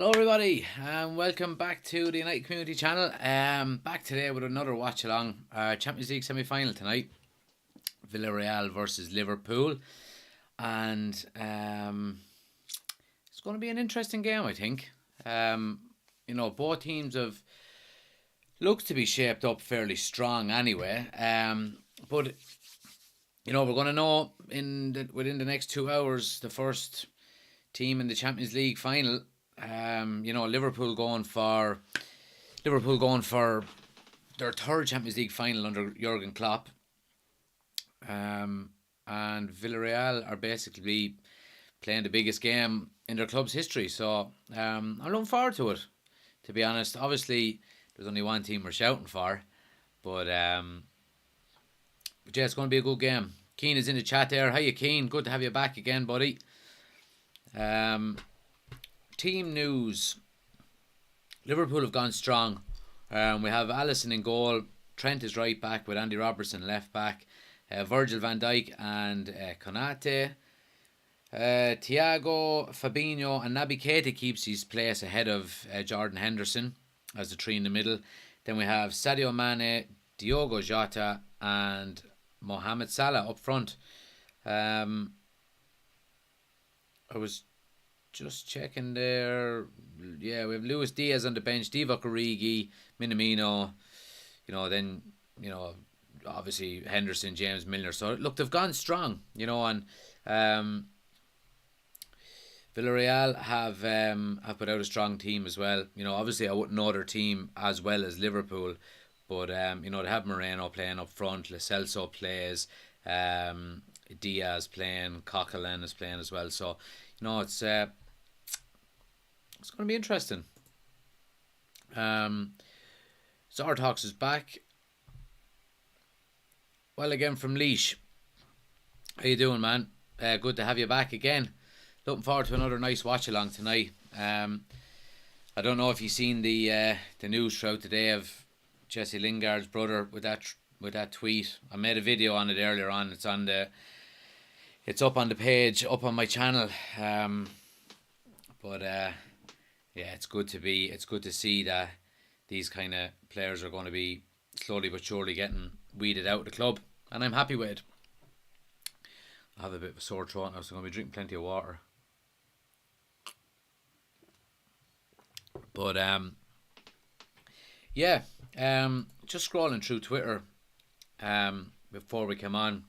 Hello everybody and welcome back to the United Community Channel. Back today with another watch along. Champions League semi-final tonight. Villarreal versus Liverpool. And it's going to be an interesting game, I think. Both teams have looks to be shaped up fairly strong anyway. But we're going to know within the next 2 hours the first team in the Champions League final. Liverpool going for their third Champions League final under Jurgen Klopp. And Villarreal are basically playing the biggest game in their club's history. So I'm looking forward to it, to be honest. Obviously, there's only one team we're shouting for. But yeah, it's going to be a good game. Keane is in the chat there. Hiya, Keane. Good to have you back again, buddy. Team news. Liverpool have gone strong. We have Alisson in goal. Trent is right back with Andy Robertson left back. Virgil van Dijk and Konate. Thiago, Fabinho and Naby Keita keeps his place ahead of Jordan Henderson as the three in the middle. Then we have Sadio Mane, Diogo Jota and Mohamed Salah up front. I was just checking there. Yeah, we have Luis Diaz on the bench, Divock Origi, Minamino. Obviously Henderson, James Milner. So look, they've gone strong. And Villarreal have put out a strong team as well. Obviously I wouldn't know their team as well as Liverpool, but they have Moreno playing up front, Lo Celso plays, Diaz playing, Coquelin is playing as well. So it's going to be interesting. Zartox is back. Well, again from Leash. How you doing, man? Good to have you back again. Looking forward to another nice watch along tonight. I don't know if you've seen the news throughout today of Jesse Lingard's brother with that tweet. I made a video on it earlier on. It's up on the page, up on my channel. Yeah, it's good to see that these kind of players are going to be slowly but surely getting weeded out of the club, and I'm happy with it. I have a bit of a sore throat now, so I'm going to be drinking plenty of water. But just scrolling through Twitter before we come on,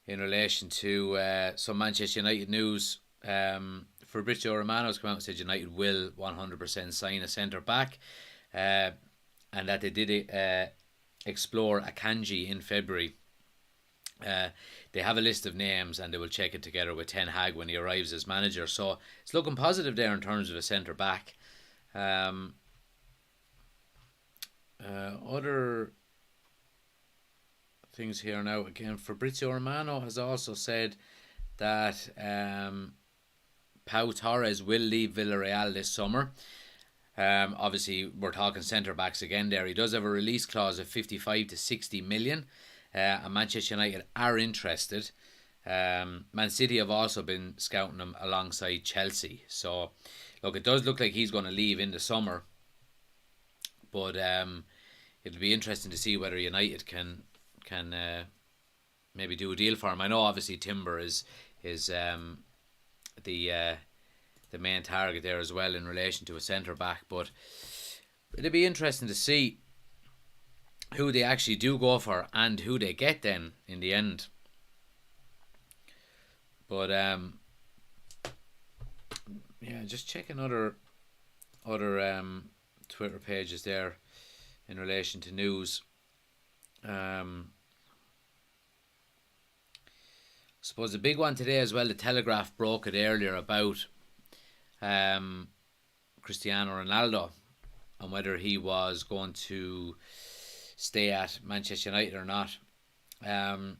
in relation to some Manchester United news. Fabrizio Romano has come out and said United will 100% sign a centre back, and that they did explore Akanji in February. They have a list of names and they will check it together with Ten Hag when he arrives as manager. So it's looking positive there in terms of a centre back. Other things here now. Again, Fabrizio Romano has also said that Pau Torres will leave Villarreal this summer. Obviously, we're talking centre backs again there. He does have a release clause of 55 to 60 million. And Manchester United are interested. Man City have also been scouting him alongside Chelsea. So, look, it does look like he's going to leave in the summer. But it'll be interesting to see whether United can maybe do a deal for him. I know obviously Timber is the main target there as well in relation to a centre back, but it'll be interesting to see who they actually do go for and who they get then in the end. But just checking other Twitter pages there in relation to news. I suppose the big one today as well, the Telegraph broke it earlier about Cristiano Ronaldo and whether he was going to stay at Manchester United or not. To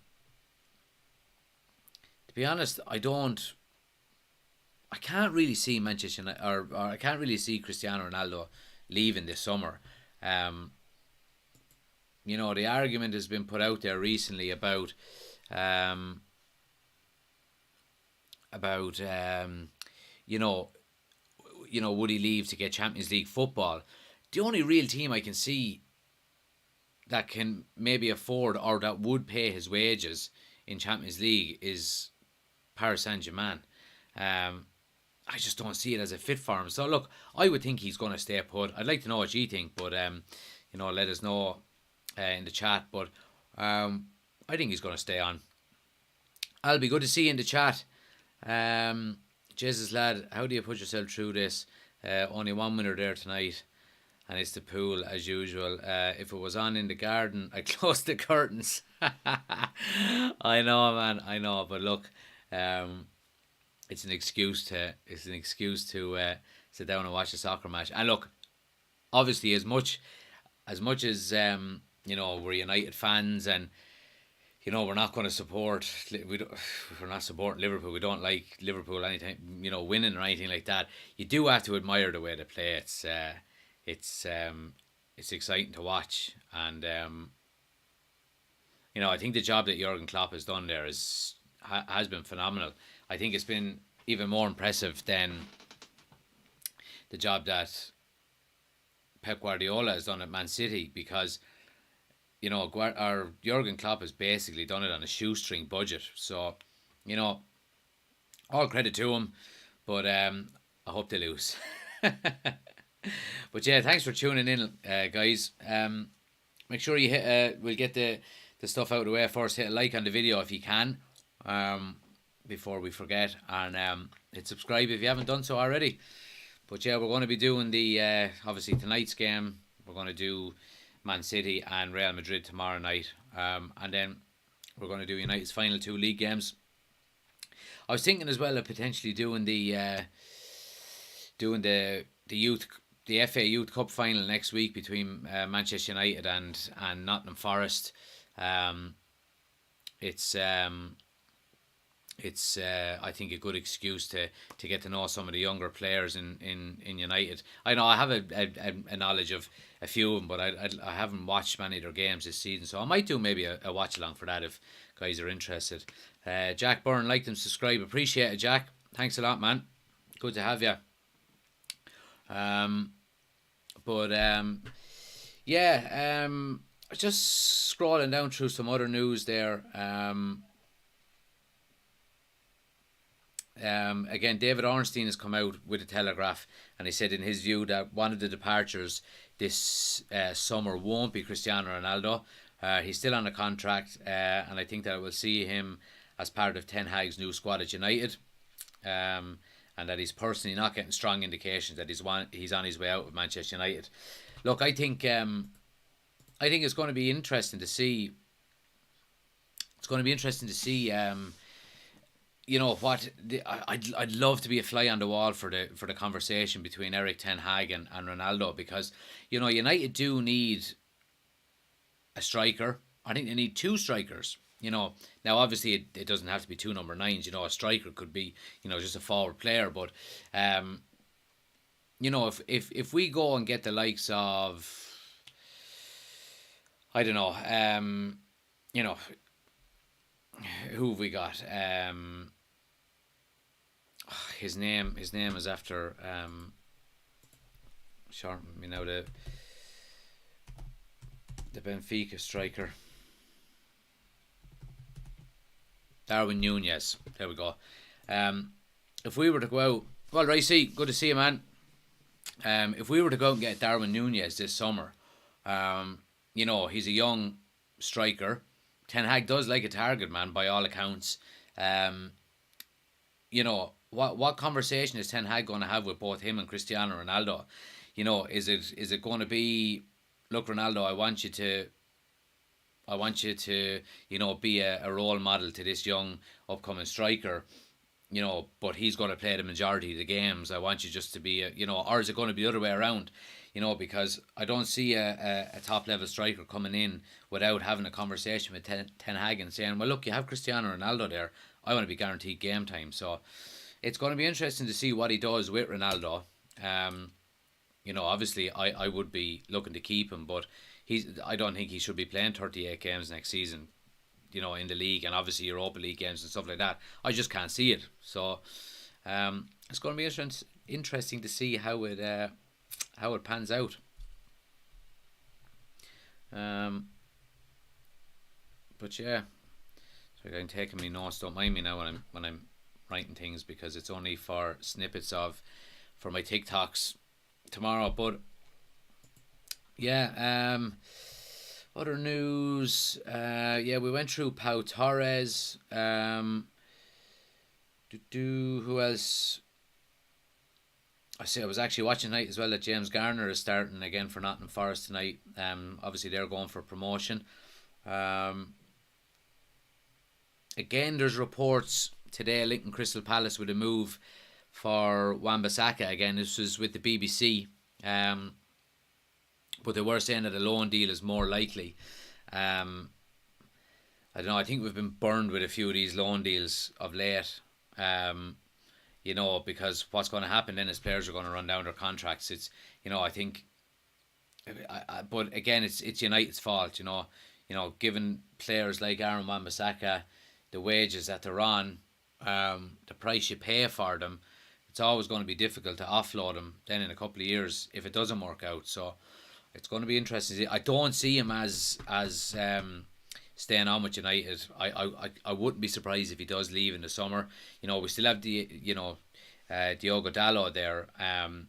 be honest, I can't really see Manchester United, or I can't really see Cristiano Ronaldo leaving this summer. The argument has been put out there recently about you know, would he leave to get Champions League football? The only real team I can see that can maybe afford or that would pay his wages in Champions League is Paris Saint-Germain. Um, I just don't see it as a fit for him. So look, I would think he's going to stay put. I'd like to know what you think, but let us know in the chat. But I think he's going to stay on. I'll be good to see you in the chat. Jesus lad, how do you put yourself through this? Only one winner there tonight, and it's the pool as usual. If it was on in the garden, I'd close the curtains. I know, man. I know, but look, it's an excuse to sit down and watch a soccer match. And look, obviously, as much as we're United fans, and we're not going to support. We're not supporting Liverpool. We don't like Liverpool anytime winning or anything like that. You do have to admire the way they play. It's exciting to watch, and I think the job that Jurgen Klopp has done there has been phenomenal. I think it's been even more impressive than the job that Pep Guardiola has done at Man City, because Jurgen Klopp has basically done it on a shoestring budget. So, all credit to him, but I hope they lose. But yeah, thanks for tuning in, guys. Make sure you hit. We'll get the stuff out of the way first. Hit a like on the video if you can, before we forget, and hit subscribe if you haven't done so already. But yeah, we're going to be doing the obviously tonight's game. We're going to do Man City and Real Madrid tomorrow night, and then we're going to do United's final 2 league games. I was thinking as well of potentially doing the FA Youth Cup final next week between Manchester United and Nottingham Forest. It's I think a good excuse to get to know some of the younger players in United. I know I have a knowledge of a few of them, but I haven't watched many of their games this season, so I might do maybe a watch along for that if guys are interested. Jack Byrne, like them, subscribe, appreciate it, Jack. Thanks a lot, man. Good to have you. Just scrolling down through some other news there. Again, David Ornstein has come out with a Telegraph, and he said in his view that one of the departures this summer won't be Cristiano Ronaldo. He's still on a contract, and I think that we'll see him as part of Ten Hag's new squad at United, and that he's personally not getting strong indications that he's on his way out of Manchester United. Look, I think it's going to be interesting to see. It's going to be interesting to see. I'd love to be a fly on the wall for the conversation between Erik ten Hag and Ronaldo, because United do need a striker. I think they need 2 strikers. Now obviously it doesn't have to be 2 number 9s. A striker could be just a forward player, but if we go and get the likes of, I don't know, who have we got? His name is after the Benfica striker, Darwin Núñez. There we go. If we were to go out, well, Ricey, good to see you, man. If we were to go out and get Darwin Núñez this summer, he's a young striker. Ten Hag does like a target man, by all accounts. What conversation is Ten Hag going to have with both him and Cristiano Ronaldo? Is it going to be, look, Ronaldo, I want you to be a role model to this young upcoming striker, but he's going to play the majority of the games. I want you just to be or is it going to be the other way around? Because I don't see a top level striker coming in without having a conversation with Ten Hag and saying, well, look, you have Cristiano Ronaldo there. I want to be guaranteed game time. So it's going to be interesting to see what he does with Ronaldo. Obviously I would be looking to keep him, but I don't think he should be playing 38 games next season, in the league, and obviously Europa League games and stuff like that. I just can't see it. So It's going to be interesting to see how it pans out. But yeah, so I'm taking me notes. Don't mind me now when I'm writing things, because it's only for snippets for my TikToks tomorrow. But yeah, other news. Yeah, we went through Pau Torres. Who else? I was actually watching tonight as well that James Garner is starting again for Nottingham Forest tonight. Obviously they're going for promotion. Again, there's reports today linking Crystal Palace with a move for Wan-Bissaka. Again, this was with the BBC. But they were saying that a loan deal is more likely. I don't know. I think we've been burned with a few of these loan deals of late. Because what's going to happen then is players are going to run down their contracts. It's, I think, but again, it's United's fault. Given players like Aaron Wan-Bissaka the wages that they're on, the price you pay for them, it's always going to be difficult to offload them then in a couple of years if it doesn't work out. So it's going to be interesting. I don't see him as staying on with United. I wouldn't be surprised if he does leave in the summer. We still have Diogo Dalot there, and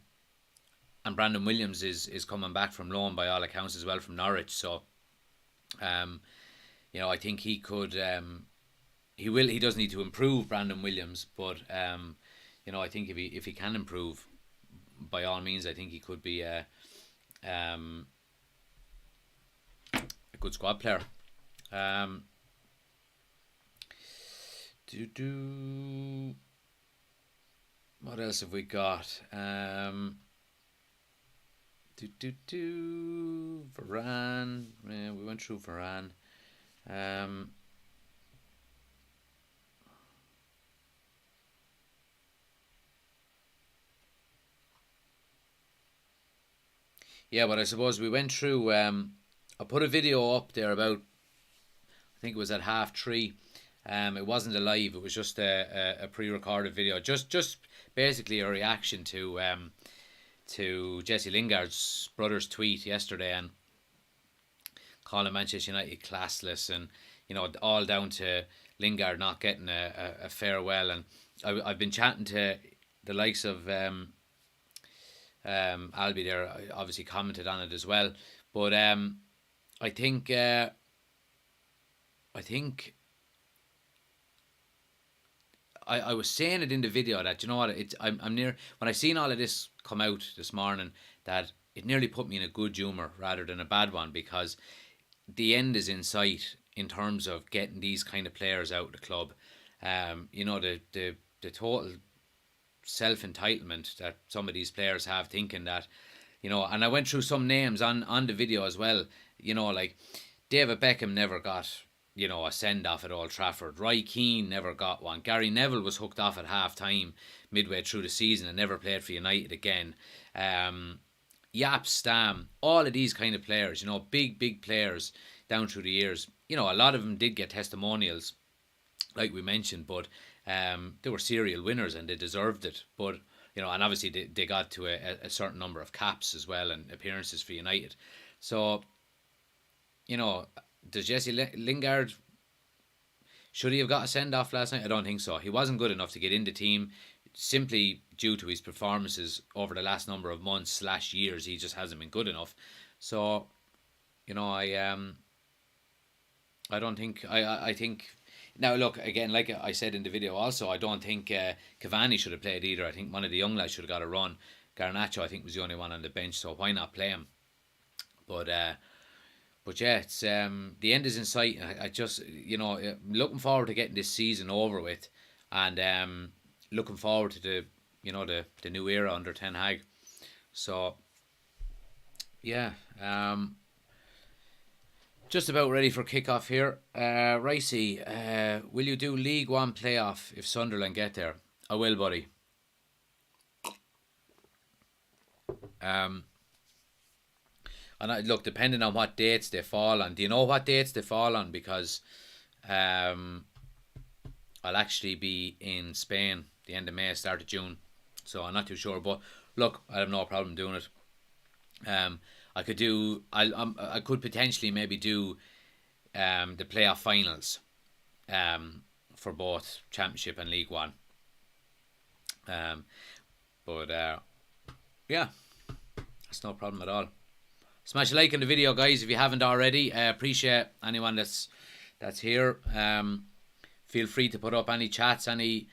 Brandon Williams is coming back from loan by all accounts as well from Norwich. So, I think he could. He does need to improve, Brandon Williams, but I think if he can improve, by all means, I think he could be a good squad player. What else have we got? Varane. Yeah, we went through Varane. Yeah, but I suppose we went through. I put a video up there about, I think it was at 3:30. It wasn't a live. It was just a pre-recorded video. Just basically a reaction to Jesse Lingard's brother's tweet yesterday and calling Manchester United classless, and all down to Lingard not getting a farewell. And I've been chatting to the likes of Albie there. Obviously commented on it as well, but I think I was saying it in the video that, you know what, I'm near, when I seen all of this come out this morning, that it nearly put me in a good humour rather than a bad one, because the end is in sight in terms of getting these kind of players out of the club. The total self-entitlement that some of these players have, thinking that, and I went through some names on the video as well, like David Beckham never got a send-off at Old Trafford. Roy Keane never got one. Gary Neville was hooked off at half-time midway through the season and never played for United again. Jaap Stam, all of these kind of players, big players down through the years. A lot of them did get testimonials, like we mentioned, but they were serial winners and they deserved it. But, and obviously they got to a certain number of caps as well and appearances for United. So, does Jesse Lingard, should he have got a send-off last night? I don't think so. He wasn't good enough to get in the team, simply due to his performances over the last number of months / years. He just hasn't been good enough. So, I don't think, I think, now look, again, like I said in the video also, I don't think Cavani should have played either. I think one of the young lads should have got a run. Garnacho, I think, was the only one on the bench, so why not play him? But yeah, it's the end is in sight. I just, looking forward to getting this season over with, and looking forward to the new era under Ten Hag. So yeah, just about ready for kickoff here. Ricey, will you do League One playoff if Sunderland get there? I will, buddy. And look, depending on what dates they fall on. Do you know what dates they fall on? Because I I'll actually be in Spain the end of May, start of June. So I'm not too sure, but look, I have no problem doing it. I could do. I could potentially maybe do the playoff finals for both Championship and League One. But yeah, that's no problem at all. Smash a like on the video, guys, if you haven't already. Appreciate anyone that's here. Feel free to put up any chats, any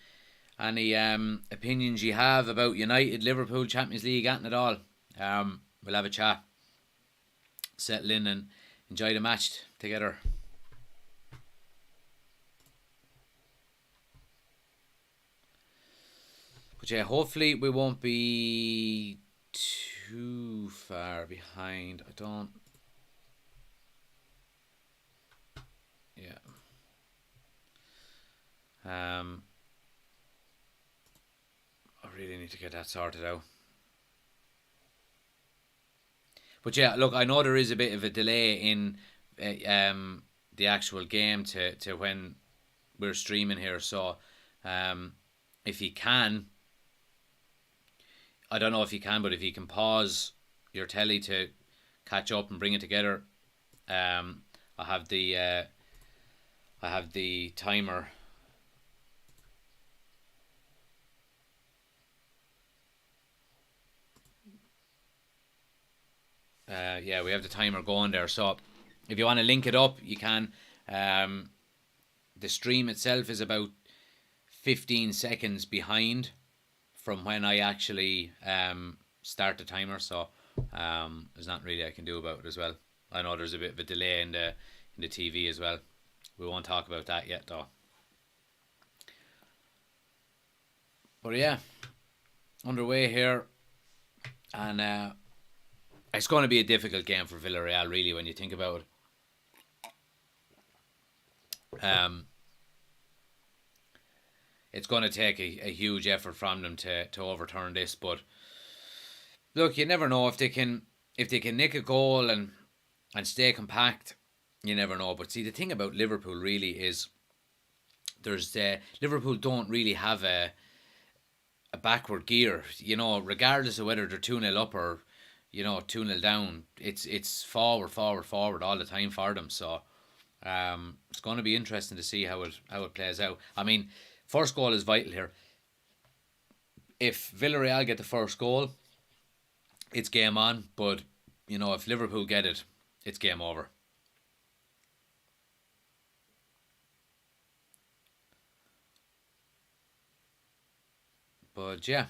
opinions you have about United, Liverpool, Champions League, anything at all. We'll have a chat, settle in, and enjoy the match together. But yeah, hopefully we won't be too far behind. I don't. Yeah. I really need to get that sorted out. But yeah, look, I know there is a bit of a delay in the actual game to when we're streaming here. So if you can, I don't know if you can, but if you can pause your telly to catch up and bring it together, I have the timer. Yeah, we have the timer going there. So if you want to link it up, you can. The stream itself is about 15 seconds behind from when I actually start the timer. So there's not really I can do about it as well. I know there's a bit of a delay in the TV as well. We won't talk about that yet, though. But yeah, underway here, and it's going to be a difficult game for Villarreal, really, when you think about it. It's going to take a huge effort from them to overturn this. But look, you never know if they can nick a goal and stay compact. You never know. But see, the thing about Liverpool really is there's Liverpool don't really have a backward gear. You know, regardless of whether they're 2-0 up or 2-0 down, it's forward all the time for them. So it's going to be interesting to see how it plays out. I mean, first goal is vital here. If Villarreal get the first goal, it's game on. But if Liverpool get it, it's game over. But yeah.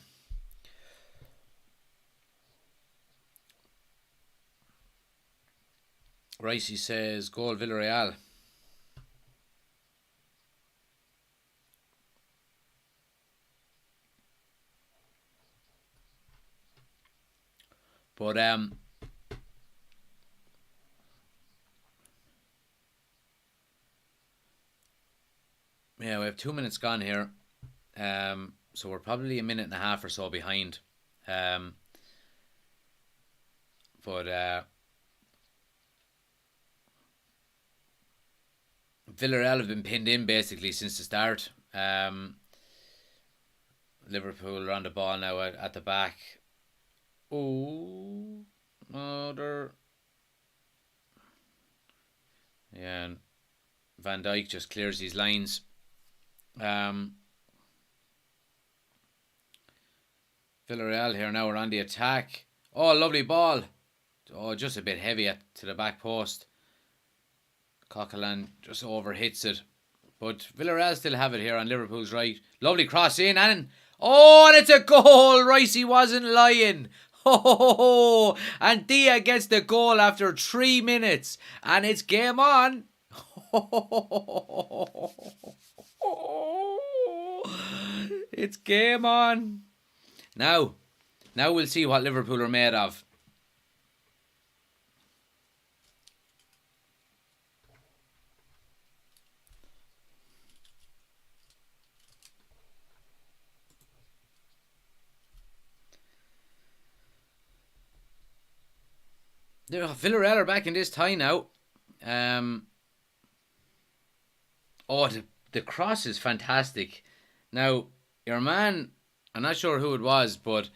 Ricey says, goal Villarreal. But yeah, we have 2 minutes gone here. So we're probably a minute and a half or so behind. But Villarreal have been pinned in basically since the start. Liverpool are on the ball now at the back. Oh, they're... Yeah, and Van Dijk just clears these lines. Villarreal here now are on the attack. Oh, lovely ball. Oh, just a bit heavy to the back post. Coquelin just overhits it. But Villarreal still have it here on Liverpool's right. Lovely cross in and... Oh, and it's a goal! Ricey wasn't lying. Oh, and Dia gets the goal after 3 minutes. And it's game on. It's game on. Now we'll see what Liverpool are made of. Villarreal are back in this tie now. The the cross is fantastic. Now, your man, I'm not sure who it was, but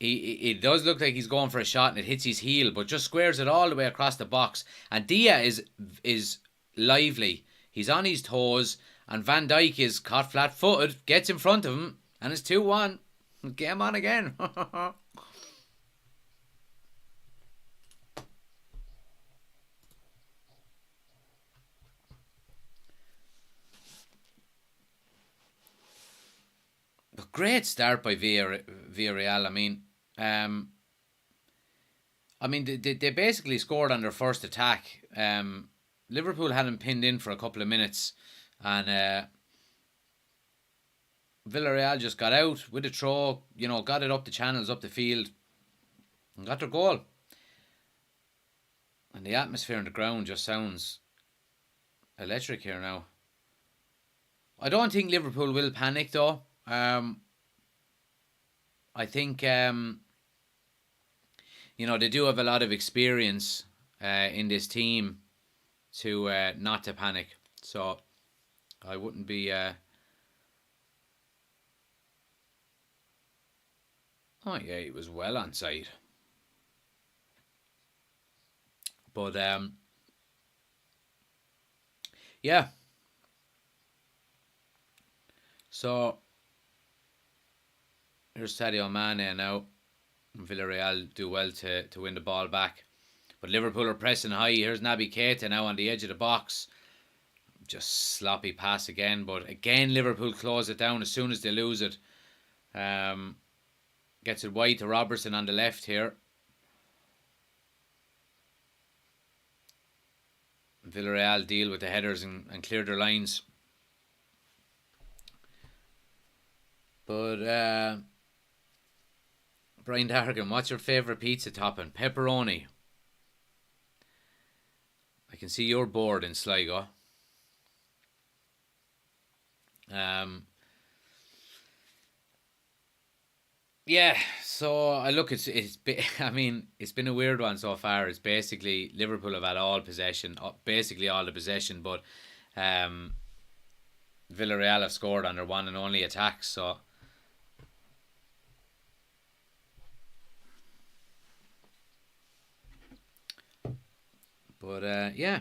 it does look like he's going for a shot and it hits his heel, but just squares it all the way across the box. And Dia is lively. He's on his toes, and Van Dijk is caught flat-footed, gets in front of him, and it's 2-1. Game on again. But great start by Villarreal. They basically scored on their first attack. Liverpool had him pinned in for a couple of minutes, and Villarreal just got out with a throw, got it up the channels, up the field, and got their goal. And the atmosphere on the ground just sounds electric here now. I don't think Liverpool will panic though. I think they do have a lot of experience in this team to not to panic. So I wouldn't be. Oh yeah, he was well on side. But yeah. So here's Sadio Mane now. Villarreal do well to win the ball back. But Liverpool are pressing high. Here's Naby Keita now on the edge of the box. Just sloppy pass again. But again, Liverpool close it down as soon as they lose it. Gets it wide to Robertson on the left here. Villarreal deal with the headers and clear their lines. But Brian Dargan, what's your favourite pizza topping? Pepperoni. I can see you're bored in Sligo. Yeah, so I look. It's been a weird one so far. It's basically Liverpool have had all possession, basically all the possession, but Villarreal have scored on their one and only attacks. So but yeah,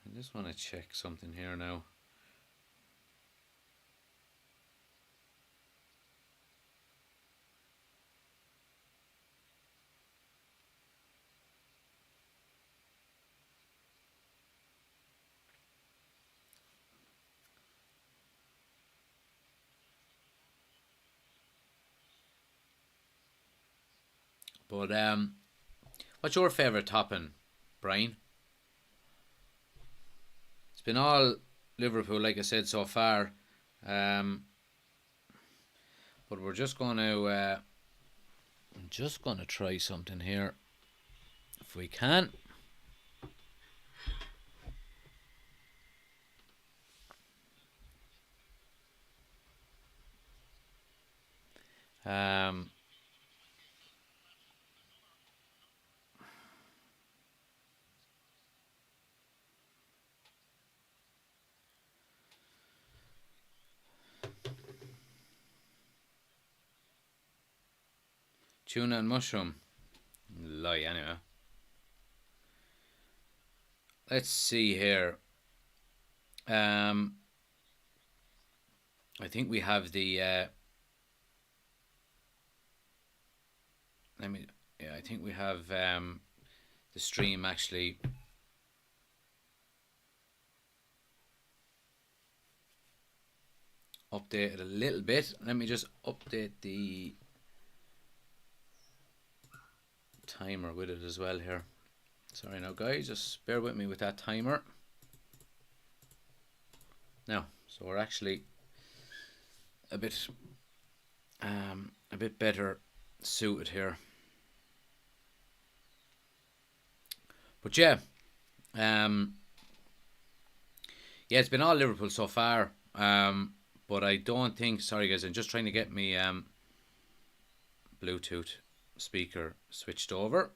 I just want to check something here now. But what's your favourite topping, Brian? It's been all Liverpool, like I said so far. But we're just going to try something here, if we can. Tuna and mushroom. Lie anyway. Let's see here. I think we have the. I think we have the stream actually updated a little bit. Let me just update the timer with it as well here. Sorry now guys, just bear with me with that timer. Now, so we're actually a bit better suited here. But yeah, it's been all Liverpool so far. But I don't think. Sorry guys, I'm just trying to get me Bluetooth speaker switched over.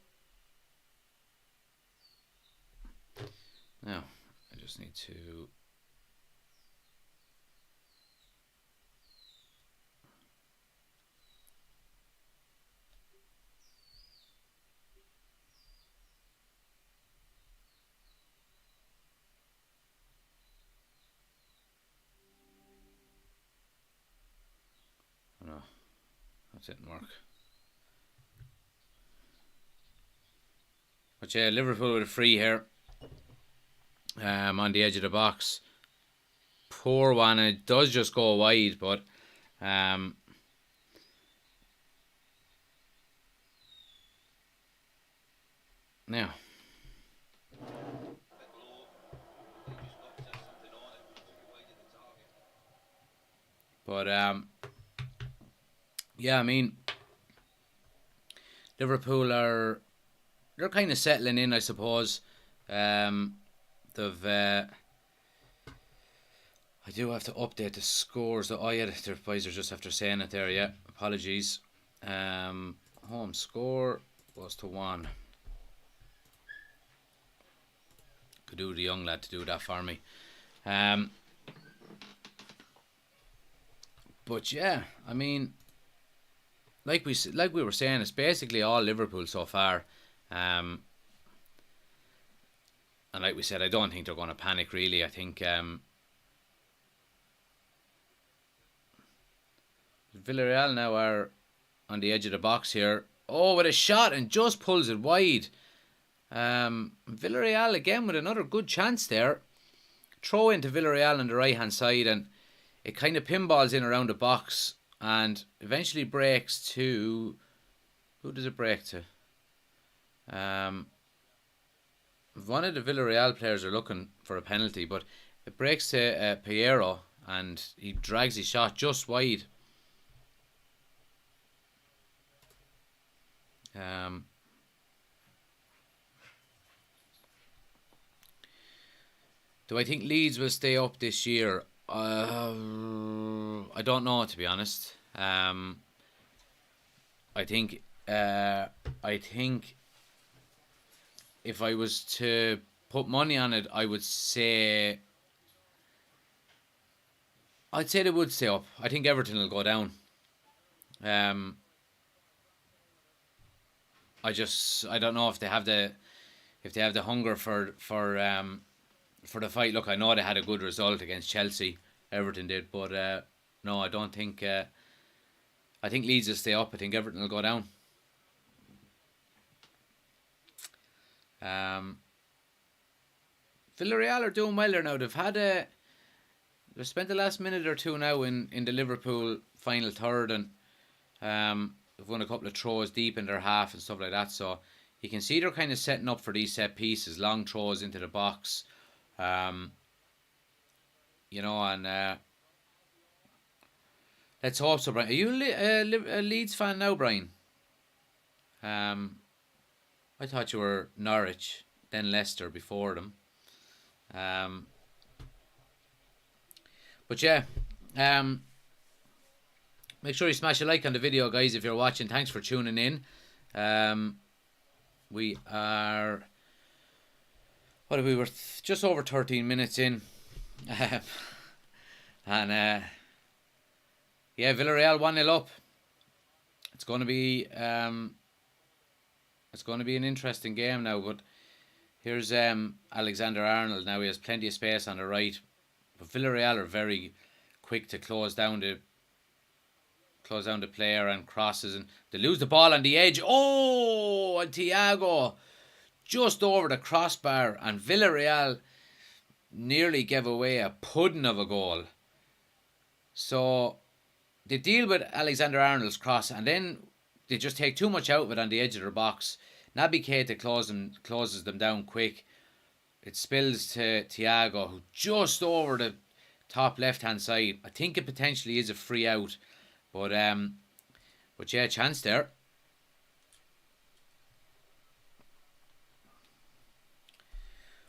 Now I just need to That didn't work. But yeah, Liverpool with a free here. On the edge of the box. Poor one. It does just go wide, but now but yeah, I mean Liverpool they're kind of settling in, I suppose. They've I do have to update the scores. Oh yeah, the boys are just after saying it there. Yeah, apologies. Home score was to 1. Could do the young lad to do that for me. But yeah, I mean, like we were saying, it's basically all Liverpool so far. And like we said, I don't think they're going to panic really. I think Villarreal now are on the edge of the box here. Oh, with a shot and just pulls it wide. Villarreal again with another good chance there. Throw into Villarreal on the right hand side, and it kind of pinballs in around the box and eventually breaks to... Who does it break to? One of the Villarreal players are looking for a penalty, but it breaks to Piero, and he drags his shot just wide. Do I think Leeds will stay up this year? I don't know, to be honest. I think if I was to put money on it, I'd say they would stay up. I think Everton will go down. I don't know if they have the hunger for the fight. Look, I know they had a good result against Chelsea. Everton did, but no, I don't think. I think Leeds will stay up. I think Everton will go down. Villarreal are doing well there now. They've spent the last minute or two now in the Liverpool final third, and they've won a couple of throws deep in their half and stuff like that. So you can see they're kind of setting up for these set pieces, long throws into the box. And let's hope so, Brian. Are you a Leeds fan now, Brian? I thought you were Norwich, then Leicester before them. But yeah, make sure you smash a like on the video, guys, if you're watching. Thanks for tuning in. We are... What are we? We're just over 13 minutes in. And yeah, Villarreal 1-0 up. It's going to be an interesting game now. But here's Alexander-Arnold now. He has plenty of space on the right, but Villarreal are very quick to close down the player and crosses, and they lose the ball on the edge. Oh, and Thiago just over the crossbar, and Villarreal nearly gave away a pudding of a goal. So they deal with Alexander-Arnold's cross, and then they just take too much out of it on the edge of their box. Naby Keita closes them down quick. It spills to Thiago, who just over the top left-hand side. I think it potentially is a free out, but yeah, chance there.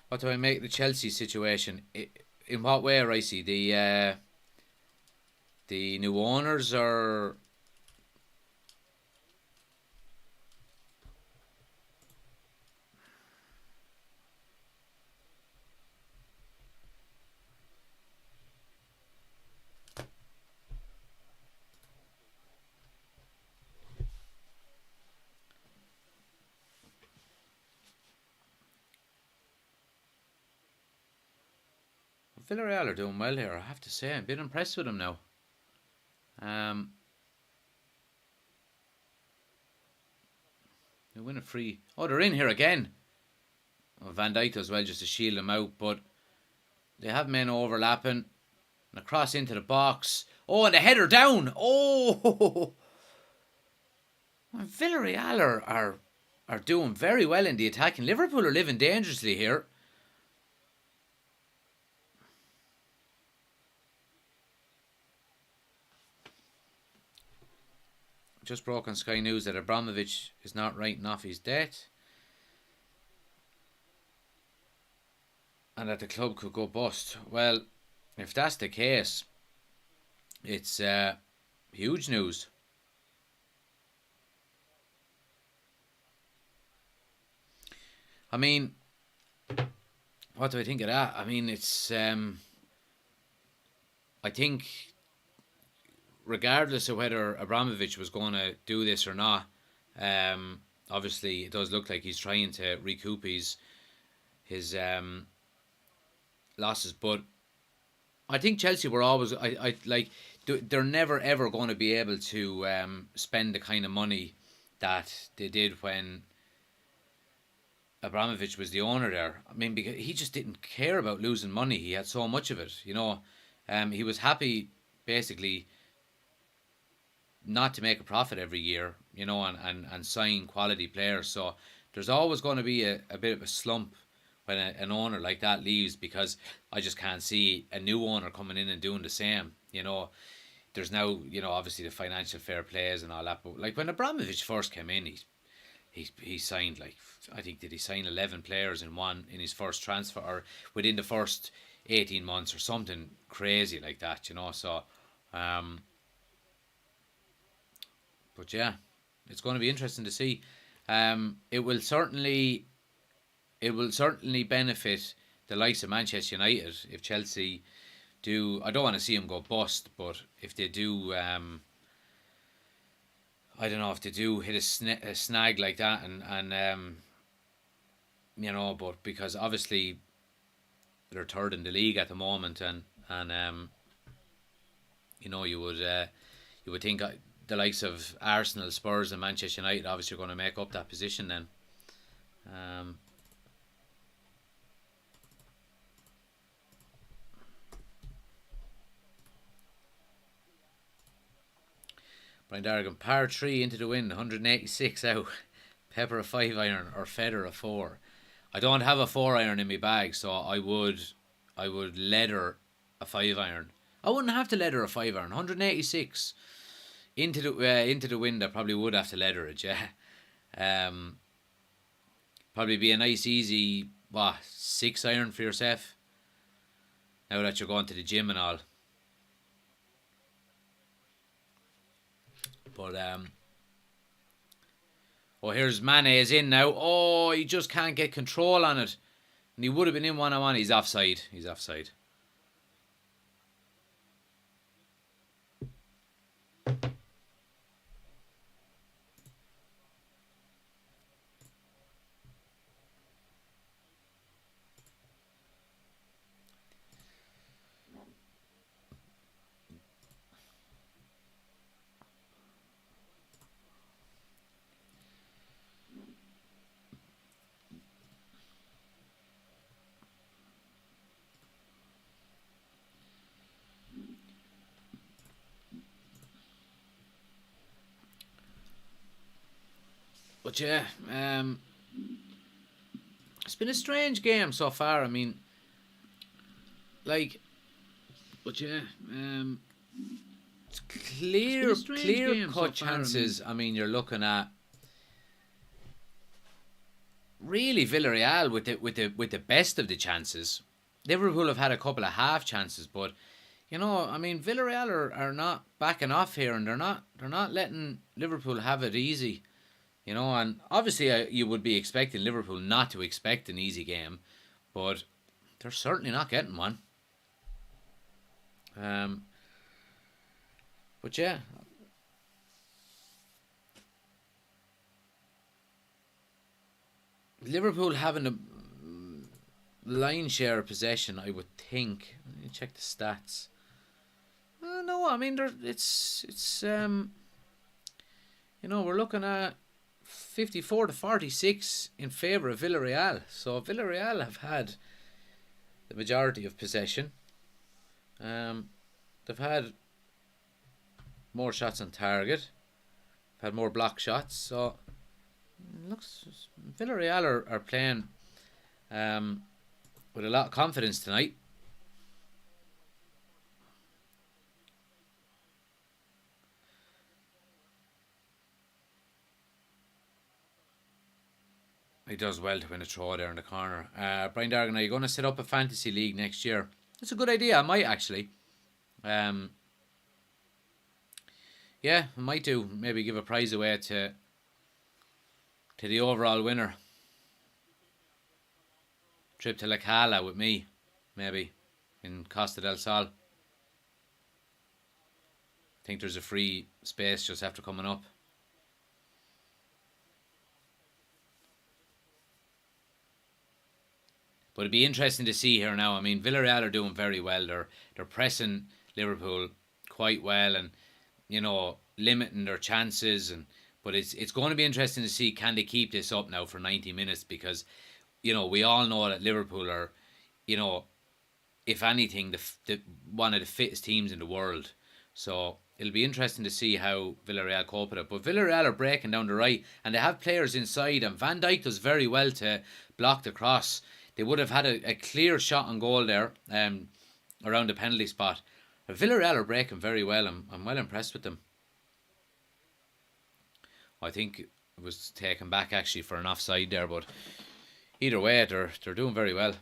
What do I make of the Chelsea situation? In what way, Ricey? The new owners are... Villarreal are doing well here, I have to say. I'm a bit impressed with them now. They win a free. Oh, they're in here again. Oh, Van Dijk as well, just to shield them out. But they have men overlapping. And a cross into the box. Oh, and the header down. Oh, Villarreal are doing very well in the attacking. Liverpool are living dangerously here. Just broke on Sky News that Abramovich is not writing off his debt. And that the club could go bust. Well, if that's the case, it's huge news. I mean, what do I think of that? I mean, it's I think regardless of whether Abramovich was going to do this or not, obviously it does look like he's trying to recoup his losses. But I think Chelsea were always I like they're never ever going to be able to spend the kind of money that they did when Abramovich was the owner there. I mean, because he just didn't care about losing money. He had so much of it, you know. He was happy basically not to make a profit every year, you know, and sign quality players. So there's always going to be a bit of a slump when an owner like that leaves, because I just can't see a new owner coming in and doing the same, you know. There's now, you know, obviously the financial fair plays and all that, but like when Abramovich first came in, he signed, like, I think, did he sign 11 players in his first transfer, or within the first 18 months or something crazy like that, you know. So but yeah, it's going to be interesting to see. It will certainly benefit the likes of Manchester United if Chelsea do. I don't want to see them go bust, but if they do, I don't know, if they do hit a snag like that, and you know, but because obviously they're third in the league at the moment, and you know, you would think the likes of Arsenal, Spurs, and Manchester United obviously are going to make up that position then. Um, Brian Darrigan, par 3 into the wind, 186 out. Pepper a 5 iron or Federer a 4. I don't have a 4 iron in my bag, so I would leather a 5 iron. I wouldn't have to leather a 5 iron. 186 into the wind. I probably would have to leather it. Yeah. Um, Probably be a nice easy 6 iron for yourself. Now that you're going to the gym and all. But here's Mane is in now. Oh, he just can't get control on it. And he would have been in 1-on-1. He's offside. He's offside. But yeah, it's been a strange game so far. I mean, like, but yeah, it's clear cut chances. I mean, you're looking at really Villarreal with the best of the chances. Liverpool have had a couple of half chances, but you know, I mean, Villarreal are not backing off here, and they're not letting Liverpool have it easy. You know, and obviously you would be expecting Liverpool not to expect an easy game, but they're certainly not getting one. But yeah, Liverpool having a line share of possession, I would think. Let me check the stats. No, I mean, it's you know, we're looking at 54 to 46 in favour of Villarreal. So Villarreal have had the majority of possession. They've had more shots on target. They've had more block shots. So looks Villarreal are playing with a lot of confidence tonight. He does well to win a throw there in the corner. Brian Dargan, are you going to set up a fantasy league next year? That's a good idea. I might actually. Yeah, I might do. Maybe give a prize away to the overall winner. Trip to La Cala with me, maybe, in Costa del Sol. I think there's a free space just after coming up. But it'd be interesting to see here now. I mean, Villarreal are doing very well. They're pressing Liverpool quite well, and limiting their chances. But it's going to be interesting to see, can they keep this up now for 90 minutes, because we all know that Liverpool are, if anything, the one of the fittest teams in the world. So it'll be interesting to see how Villarreal cope with it. But Villarreal are breaking down the right, and they have players inside, and Van Dijk does very well to block the cross. They would have had a clear shot on goal there around the penalty spot. Villarreal are breaking very well. I'm well impressed with them. I think it was taken back actually for an offside there, but either way, they're doing very well.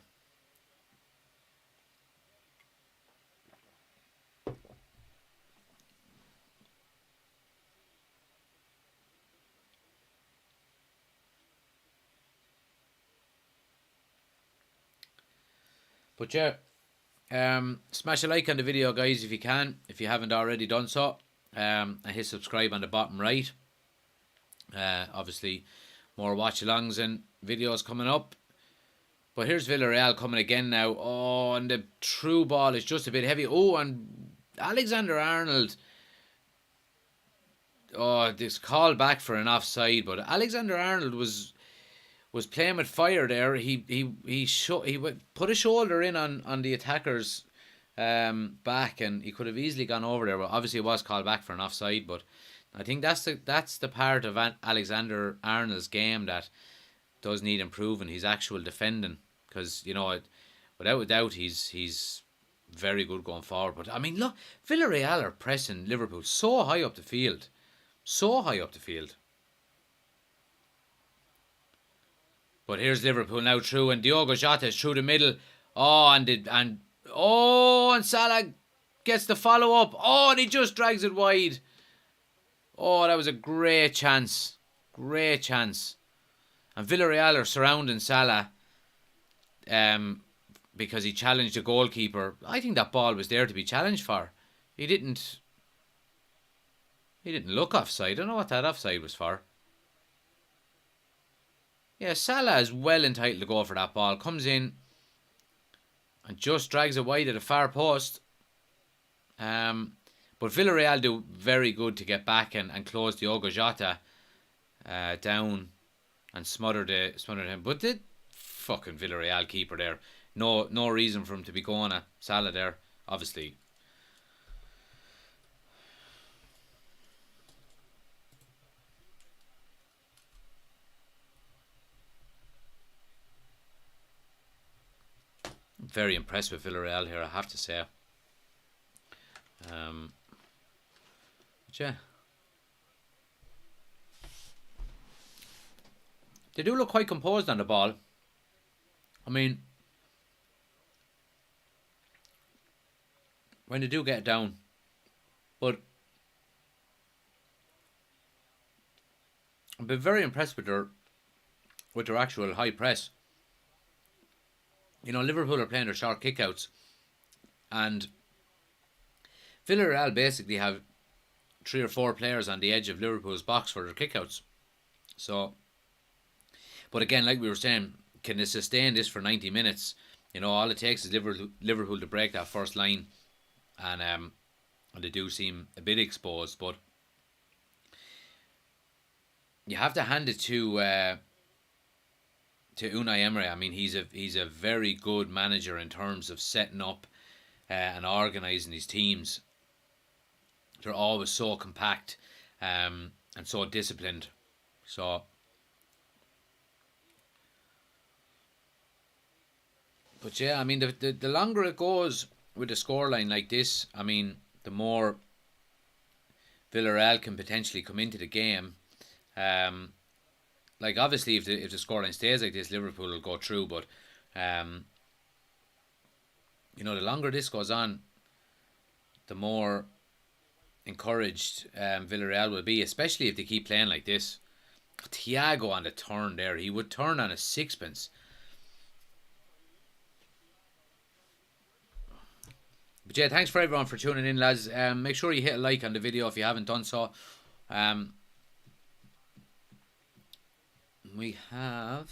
But yeah, smash a like on the video, guys, if you can, if you haven't already done so, and hit subscribe on the bottom right. Obviously, more watch-alongs and videos coming up. But here's Villarreal coming again now. Oh, and the through ball is just a bit heavy. Oh, and Alexander-Arnold. Oh, this call back for an offside, but Alexander-Arnold was playing with fire there. He put a shoulder in on the attacker's back, and he could have easily gone over there. But obviously, it was called back for an offside. But I think that's the part of Alexander-Arnold's game that does need improving. His actual defending, because without a doubt, he's very good going forward. But I mean, look, Villarreal are pressing Liverpool so high up the field, But here's Liverpool now through, and Diogo Jota is through the middle. Oh, and Salah gets the follow up. Oh, and he just drags it wide. Oh, that was a great chance. And Villarreal are surrounding Salah because he challenged the goalkeeper. I think that ball was there to be challenged for. He didn't look offside. I don't know what that offside was for. Yeah, Salah is well entitled to go for that ball. Comes in and just drags it wide at the far post. But Villarreal do very good to get back and close Diogo Jota down and smother him. But the fucking Villarreal keeper there, no reason for him to be going at Salah there, obviously. Very impressed with Villarreal here, I have to say. Yeah. They do look quite composed on the ball. I mean, when they do get it down. But I've been very impressed with their actual high press. Liverpool are playing their short kickouts, and Villarreal basically have 3 or 4 players on the edge of Liverpool's box for their kickouts. So, but again, like we were saying, can they sustain this for 90 minutes? All it takes is Liverpool to break that first line, and they do seem a bit exposed. But you have to hand it to Unai Emery. I mean, he's a very good manager in terms of setting up and organising his teams. They're always so compact and so disciplined. So, but yeah, I mean, the longer it goes with a scoreline like this, I mean, the more Villarreal can potentially come into the game. Um, like obviously, if the scoreline stays like this, Liverpool will go through. But um, the longer this goes on, the more encouraged Villarreal will be, especially if they keep playing like this. Thiago on the turn there, he would turn on a sixpence. But yeah, thanks for everyone for tuning in, lads. Make sure you hit a like on the video if you haven't done so. Um, we have.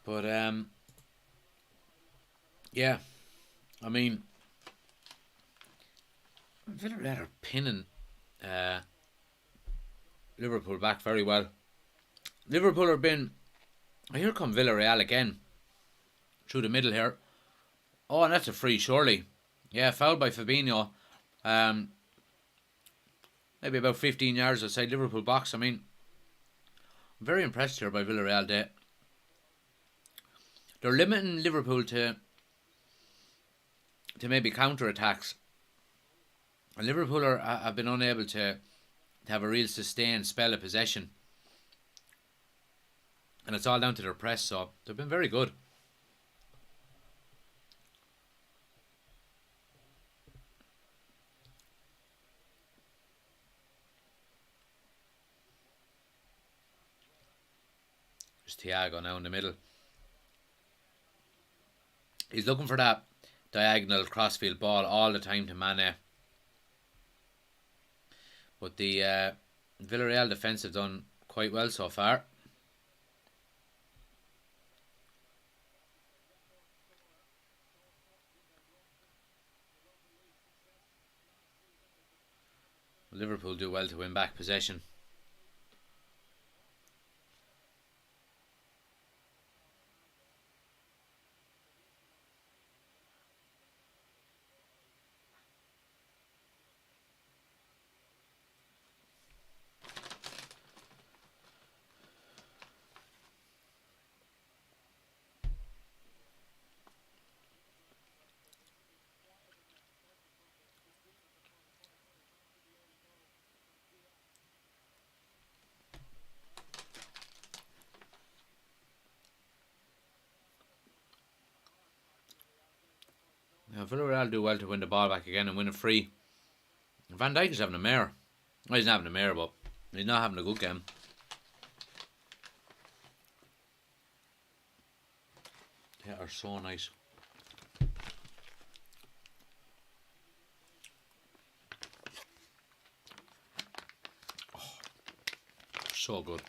But yeah, I mean, Villarreal are pinning uh, Liverpool back very well. Liverpool have been. Here come Villarreal again through the middle here. Oh, and that's a free, surely. Yeah, fouled by Fabinho. Um, maybe about 15 yards outside Liverpool box. I mean, I'm very impressed here by Villarreal. They're limiting Liverpool to maybe counter attacks, and Liverpool have been unable to have a real sustained spell of possession, and it's all down to their press. So they've been very good. There's Thiago now in the middle. He's looking for that diagonal crossfield ball all the time to Mane. But the Villarreal defence have done quite well so far. Liverpool do well to win back possession. Now Villarreal do well to win the ball back again and win a free. Van Dijk is having a mare. Well, he's not having a mare, but he's not having a good game. They are so nice. Oh, so good.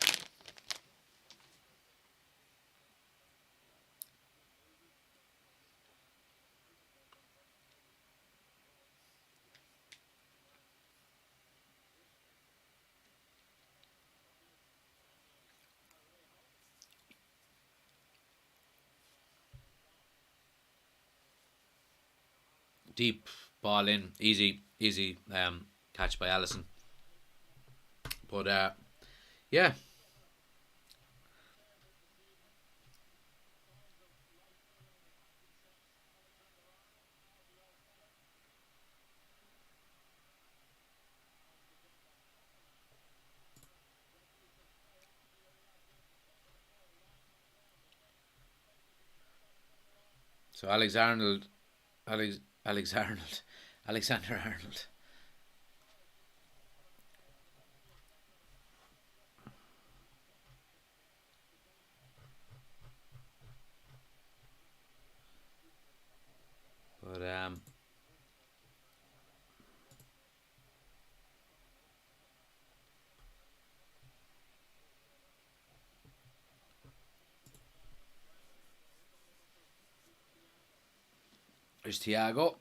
Deep ball in, easy catch by Allison. But yeah, So Alex Arnold, Alex Arnold, Alexander Arnold. But there's Thiago.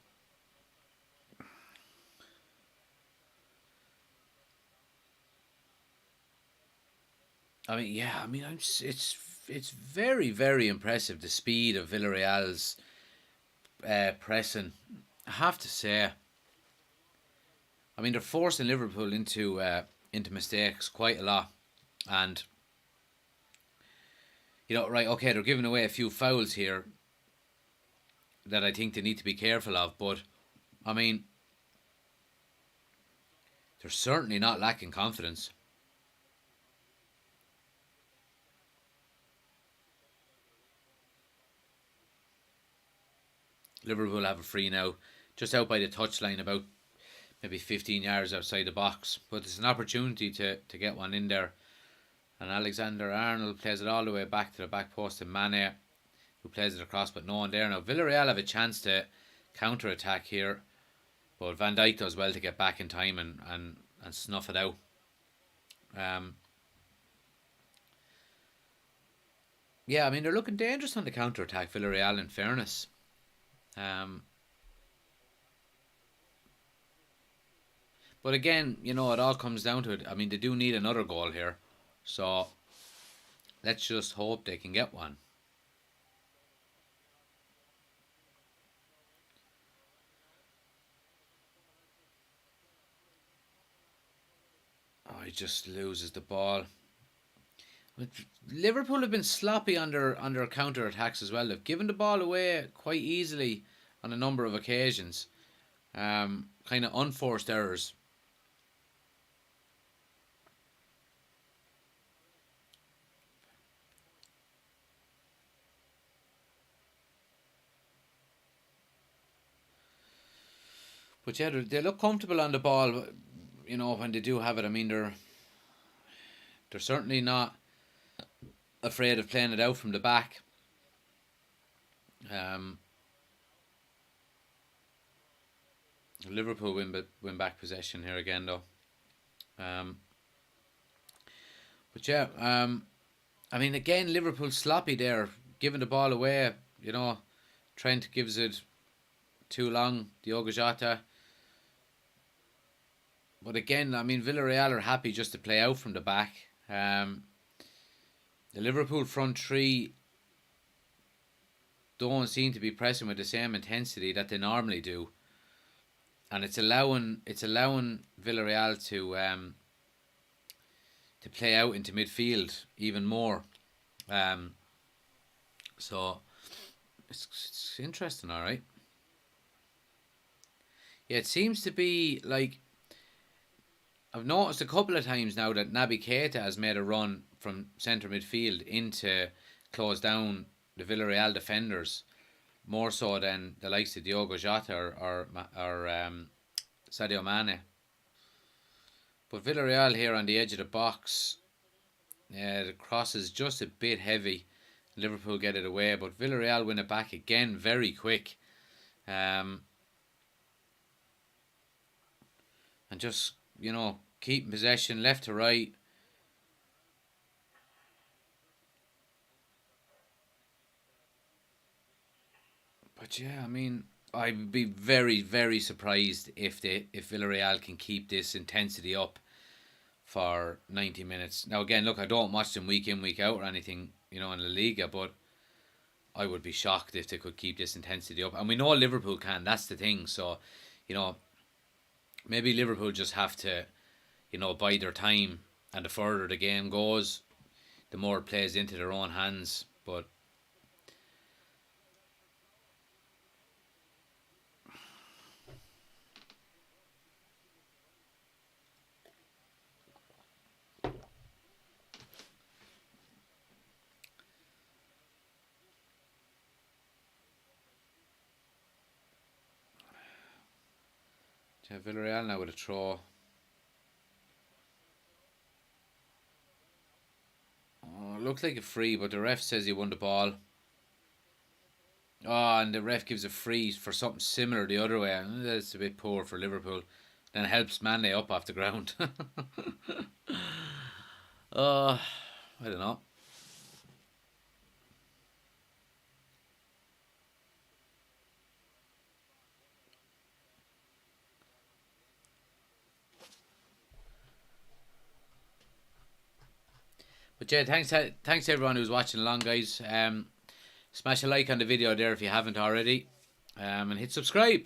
I mean, yeah, I mean, it's very very impressive the speed of Villarreal's pressing. I have to say, I mean, they're forcing Liverpool into mistakes quite a lot, and right, okay, they're giving away a few fouls here that I think they need to be careful of. But I mean, they're certainly not lacking confidence. Liverpool have a free now, just out by the touchline, about maybe 15 yards outside the box. But it's an opportunity to get one in there. And Alexander Arnold plays it all the way back to the back post to Mane, who plays it across, but no one there. Now, Villarreal have a chance to counter attack here, but Van Dijk does well to get back in time and snuff it out. Yeah, I mean, they're looking dangerous on the counter attack, Villarreal, in fairness. Um, but again, it all comes down to it. I mean, they do need another goal here. So let's just hope they can get one. Oh, he just loses the ball. Liverpool have been sloppy under counter attacks as well. They've given the ball away quite easily on a number of occasions. Kind of unforced errors. But yeah, they look comfortable on the ball. When they do have it. I mean, they're certainly not afraid of playing it out from the back. Um, Liverpool win back possession here again though. Um, but yeah, I mean again Liverpool sloppy there, giving the ball away. Trent gives it too long. Diogo Jota. But again, I mean Villarreal are happy just to play out from the back. The Liverpool front three don't seem to be pressing with the same intensity that they normally do, and it's allowing Villarreal to play out into midfield even more. Um, so it's interesting, all right. Yeah, it seems to be like I've noticed a couple of times now that Naby Keita has made a run from centre midfield into close down the Villarreal defenders more so than the likes of Diogo Jota or Sadio Mane. But Villarreal here on the edge of the box, yeah, the cross is just a bit heavy. Liverpool get it away, but Villarreal win it back again very quick. Um, and just, keep possession left to right. But yeah, I mean, I'd be very, very surprised if Villarreal can keep this intensity up for 90 minutes. Now, again, look, I don't watch them week in, week out or anything, in La Liga, but I would be shocked if they could keep this intensity up. And we know Liverpool can, that's the thing. So, you know, maybe Liverpool just have to, bide their time. And the further the game goes, the more it plays into their own hands. But Yeah, Villarreal now with a throw. Oh, looked like a free, but the ref says he won the ball. Oh, and the ref gives a free for something similar the other way. That's a bit poor for Liverpool. Then it helps Mane up off the ground. I don't know. But yeah, thanks to everyone who's watching along, guys. Smash a like on the video there if you haven't already, and hit subscribe.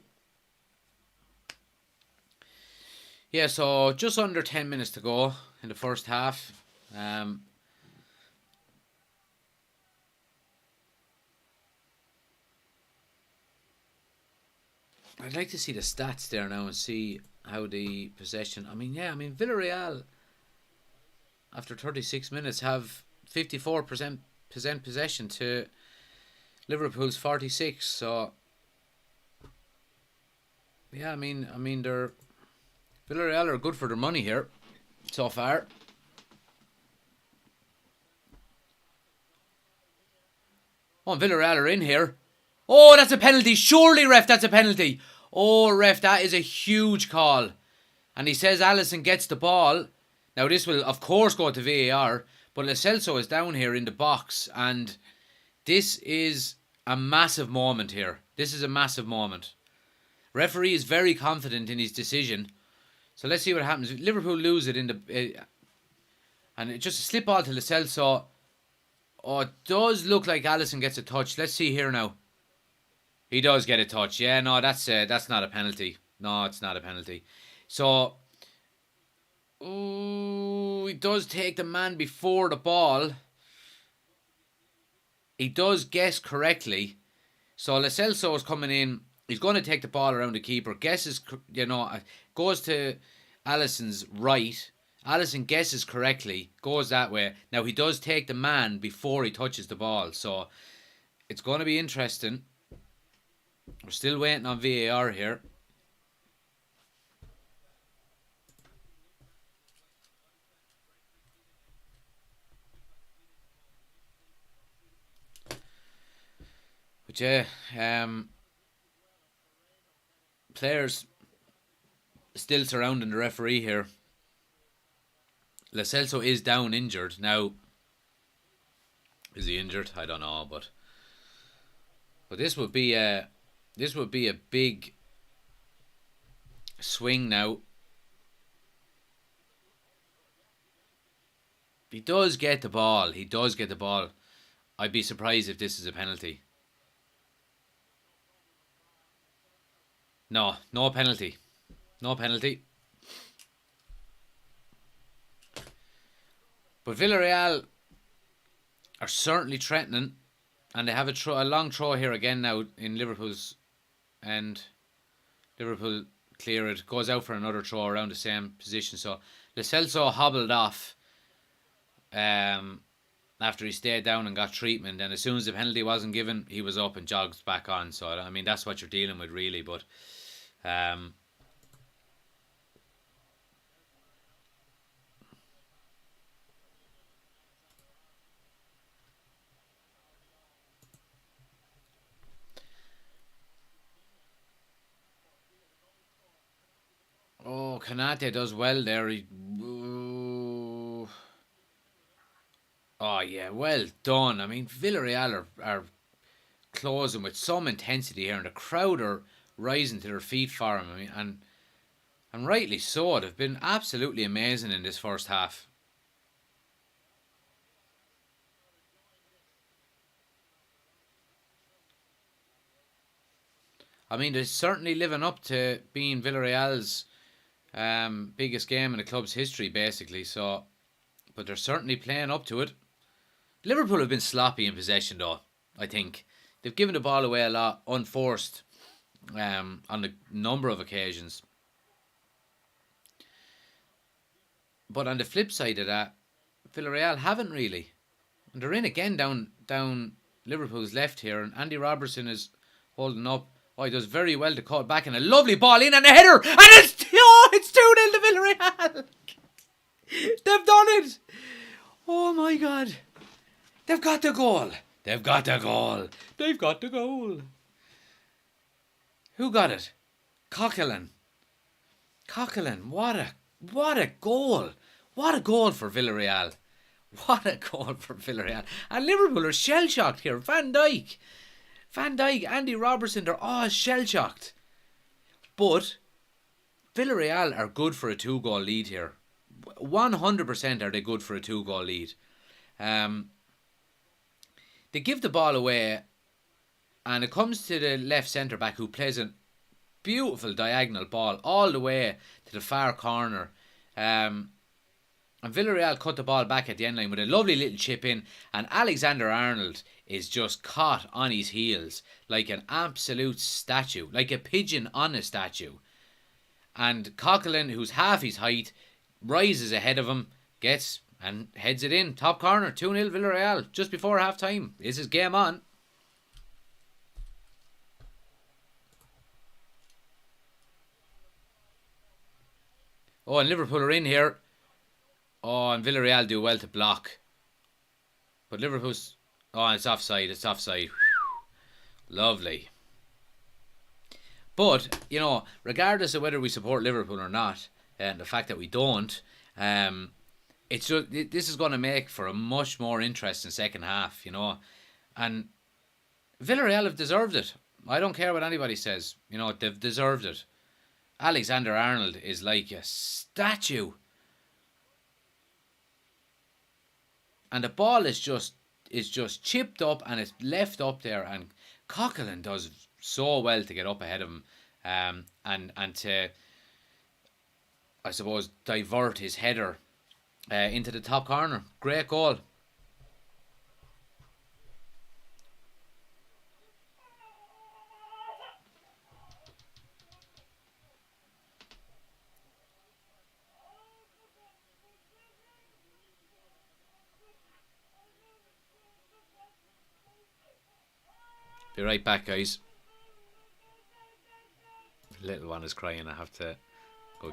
Yeah, so just under 10 minutes to go in the first half. I'd like to see the stats there now and see how the possession. Villarreal after 36 minutes have 54% possession to Liverpool's 46. So yeah, they're Villarreal are good for their money here so far. Oh, Villarreal are in here. Oh, that's a penalty. Surely, ref, that's a penalty. Oh, ref, that is a huge call. And he says Alisson gets the ball. Now, this will, of course, go to VAR. But Lo Celso is down here in the box. And this is a massive moment here. This is a massive moment. Referee is very confident in his decision. So let's see what happens. Liverpool lose it in the... and it just a slip ball to Lo Celso. Oh, it does look like Alisson gets a touch. Let's see here now. He does get a touch. Yeah, no, that's not a penalty. No, it's not a penalty. So, he does take the man before the ball. He does guess correctly. So, Lo Celso is coming in. He's going to take the ball around the keeper. Guesses, goes to Alisson's right. Alisson guesses correctly. Goes that way. Now, he does take the man before he touches the ball. So, it's going to be interesting. We're still waiting on VAR here. But yeah, players still surrounding the referee here. Lo Celso is down injured. Now, is he injured? I don't know, but this would be a big swing now. He does get the ball. I'd be surprised if this is a penalty. No penalty. No penalty. But Villarreal are certainly threatening. And they have a long throw here again now in Liverpool's end. Liverpool clear it. Goes out for another throw around the same position. So Lo Celso hobbled off after he stayed down and got treatment. And as soon as the penalty wasn't given, he was up and jogged back on. So, that's what you're dealing with, really. But Kanate does well there. Oh, yeah, well done. Villarreal are closing with some intensity here, and the crowd are rising to their feet for him. And rightly so. They've been absolutely amazing in this first half. They're certainly living up to being Villarreal's biggest game in the club's history, basically. So, but they're certainly playing up to it. Liverpool have been sloppy in possession, though. I think they've given the ball away a lot, unforced, on a number of occasions. But on the flip side of that, Villarreal haven't really, and they're in again down Liverpool's left here, and Andy Robertson is holding up. Oh, he does very well to cut back, and a lovely ball in and a header, and it's 2-0 to Villarreal. They've done it. Oh my God. They've got the goal. They've got the goal. They've got the goal. Who got it? Coquelin. Coquelin. What a goal. What a goal for Villarreal. What a goal for Villarreal. And Liverpool are shell shocked here. Van Dijk, Andy Robertson, they're all shell shocked. But Villarreal are good for a 2-goal lead here. 100% are they good for a 2-goal lead. They give the ball away, and it comes to the left centre back, who plays a beautiful diagonal ball all the way to the far corner. And Villarreal cut the ball back at the end line with a lovely little chip in, and Alexander-Arnold is just caught on his heels like an absolute statue, like a pigeon on a statue. And Coquelin, who's half his height, rises ahead of him, gets and heads it in. Top corner, 2-0 Villarreal, just before half time. This is game on. Oh, and Liverpool are in here. Oh, and Villarreal do well to block. But Liverpool's... Oh, it's offside. It's offside. Lovely. But, you know, regardless of whether we support Liverpool or not, and the fact that we don't, it's just, this is going to make for a much more interesting second half, you know. And Villarreal have deserved it. I don't care what anybody says. You know, they've deserved it. Alexander-Arnold is like a statue. And the ball is just chipped up and it's left up there, and Coquelin does so well to get up ahead of him, and to, I suppose, divert his header into the top corner. Great goal. Be right back, guys. The little one is crying. I have to go.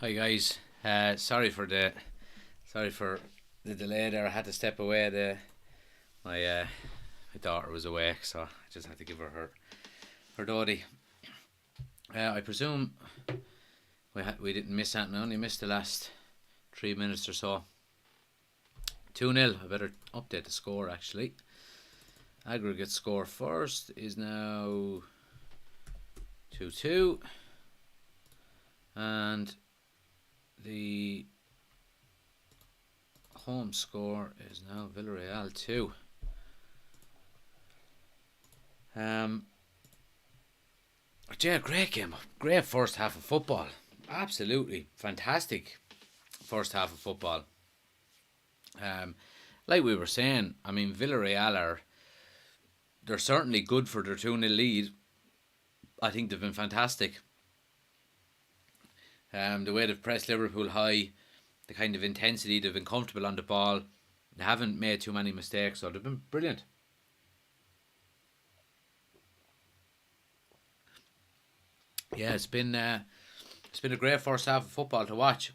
Hi guys. Sorry for the delay there. I had to step away. My daughter was awake, so I just had to give her doddy. I presume we didn't miss that. We only missed the last 3 minutes or so. 2-0. I better update the score actually. Aggregate score first is now 2-2, and the home score is now Villarreal 2. Yeah, great game. Great first half of football. Absolutely fantastic first half of football. Like we were saying, I mean, Villarreal they're certainly good for their 2-0 lead. I think they've been fantastic. The way they've pressed Liverpool high, the kind of intensity, they've been comfortable on the ball. They haven't made too many mistakes, so they've been brilliant. Yeah, it's been a great first half of football to watch.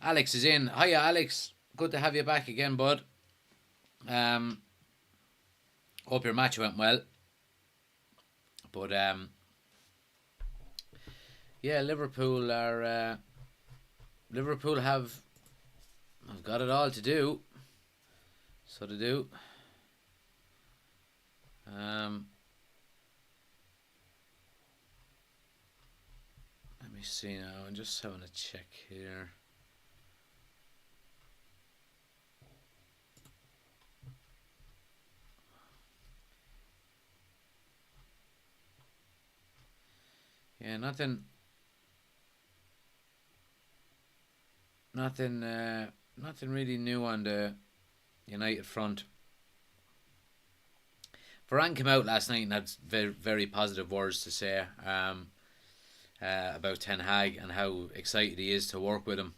Alex is in. Hiya, Alex. Good to have you back again, bud. Hope your match went well. But yeah, Liverpool have got it all to do. So they do. Let me see now. I'm just having a check here. Yeah, nothing really new on the United front. Varane came out last night and had very, very positive words to say about Ten Hag and how excited he is to work with him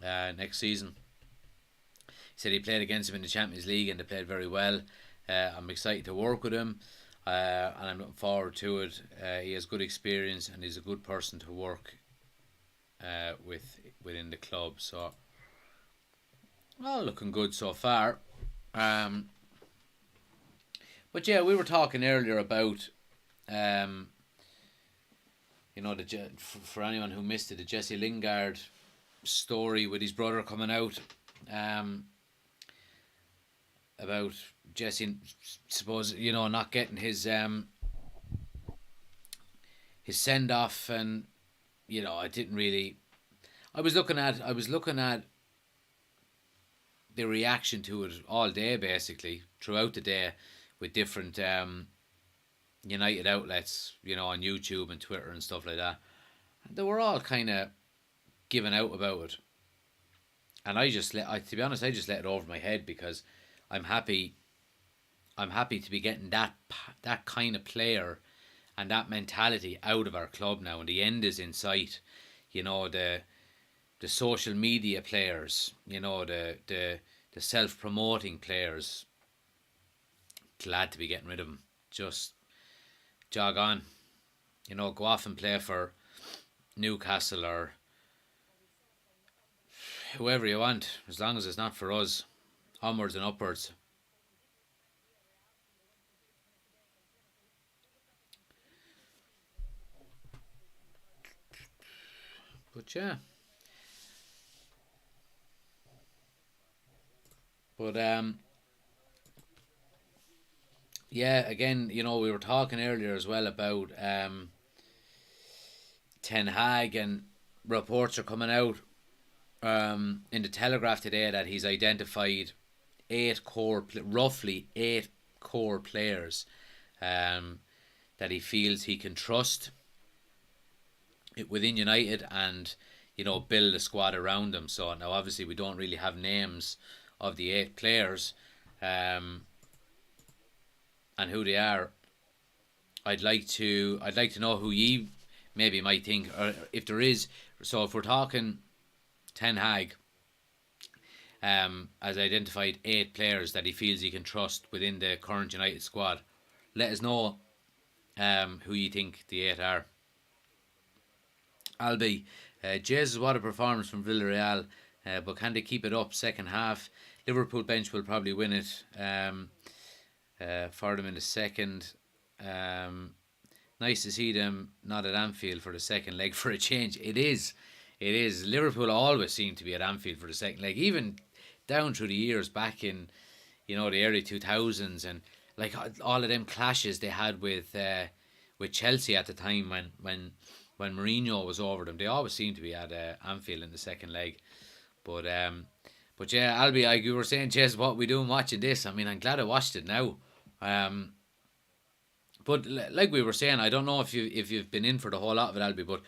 next season. He said he played against him in the Champions League and they played very well. I'm excited to work with him. And I'm looking forward to it. He has good experience and he's a good person to work within the club. So, all looking good so far. But yeah, we were talking earlier about, for anyone who missed it, the Jesse Lingard story with his brother coming out, about Jesse, suppose, not getting his send off, and I didn't really. I was looking at the reaction to it all day, basically throughout the day, with different United outlets, on YouTube and Twitter and stuff like that. They were all kind of giving out about it, and to be honest, I just let it over my head because I'm happy to be getting that kind of player and that mentality out of our club now, and the end is in sight. The social media players, the self-promoting players. Glad to be getting rid of them. Just jog on. Go off and play for Newcastle or whoever you want, as long as it's not for us. Onwards and upwards. But yeah. But yeah, again, we were talking earlier as well about Ten Hag, and reports are coming out in the Telegraph today that he's identified roughly eight core players that he feels he can trust within United, and build a squad around them. So now, obviously, we don't really have names of the 8 players and who they are. I'd like to know who ye maybe might think, or if there is. So if we're talking Ten Hag has identified 8 players that he feels he can trust within the current United squad, let us know who you think the 8 are. Albi. Jesus, what a performance from Villarreal, but can they keep it up second half? Liverpool bench will probably win it for them in the second. Um, Nice to see them not at Anfield for the second leg for a change. It is. It is. Liverpool always seem to be at Anfield for the second leg, even down through the years back in, the early 2000s, and like all of them clashes they had with Chelsea at the time when Mourinho was over them. They always seemed to be at Anfield in the second leg. But yeah, Albi, like you were saying, Jez, what we doing watching this? I mean, I'm glad I watched it now. Um, but like we were saying, I don't know if you've been in for the whole lot of it, Albi, but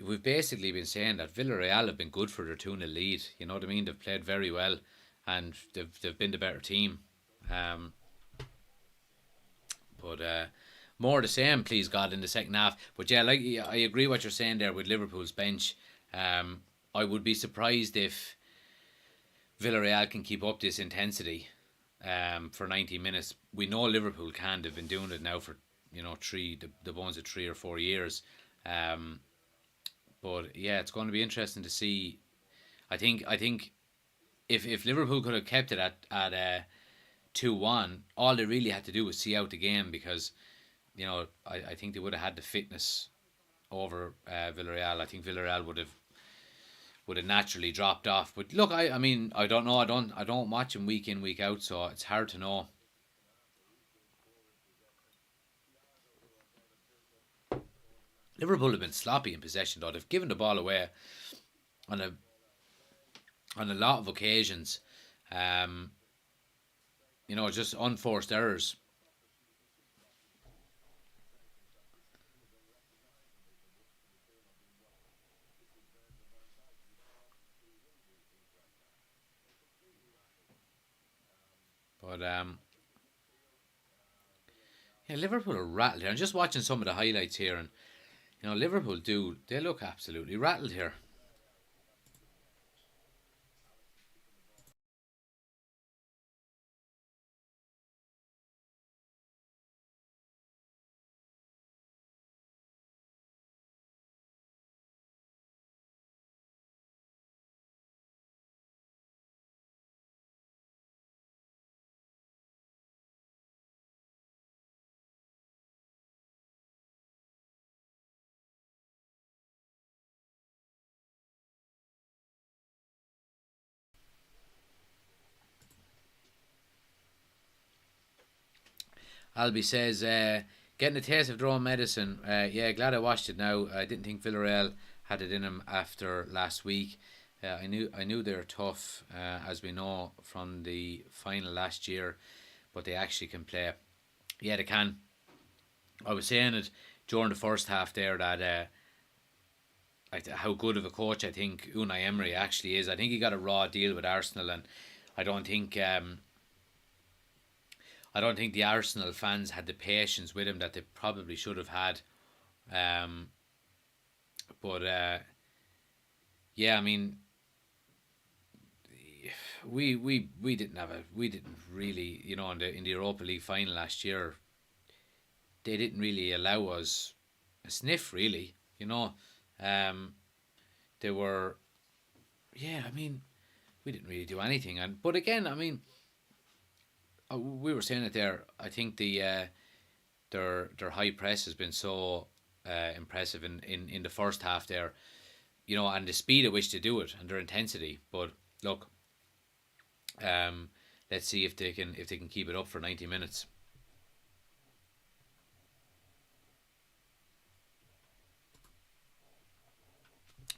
we've basically been saying that Villarreal have been good for their 2-0 lead. You know what I mean? They've played very well, and they've been the better team. Um, but more the same, please God, in the second half. But yeah, like I agree what you're saying there with Liverpool's bench. I would be surprised if Villarreal can keep up this intensity for 90 minutes. We know Liverpool can. They've been doing it now for the bones of 3 or 4 years. Um, but yeah, it's going to be interesting to see. I think if Liverpool could have kept it at 2-1, all they really had to do was see out the game, because I think they would have had the fitness over Villarreal. I think Villarreal would have naturally dropped off. But look, I mean, I don't know. I don't watch them week in, week out, so it's hard to know. Liverpool have been sloppy in possession, though. They've given the ball away on a lot of occasions. Um, just unforced errors. But yeah, Liverpool are rattled here. I'm just watching some of the highlights here, and Liverpool they look absolutely rattled here. Albi says, getting a taste of their own medicine. Yeah, glad I watched it now. I didn't think Villarreal had it in them after last week. I knew they were tough, as we know from the final last year, but they actually can play. Yeah, they can. I was saying it during the first half there that how good of a coach I think Unai Emery actually is. I think he got a raw deal with Arsenal, and I don't think um, I don't think the Arsenal fans had the patience with him that they probably should have had. Um, but yeah, I mean, we didn't really, in the Europa League final last year, they didn't really allow us a sniff, really. You know, um, they were, yeah. I mean, we didn't really do anything, and but again, I mean, we were saying it there. I think their high press has been so impressive in the first half there, and the speed at which they do it and their intensity. But look, um, let's see if they can keep it up for 90 minutes.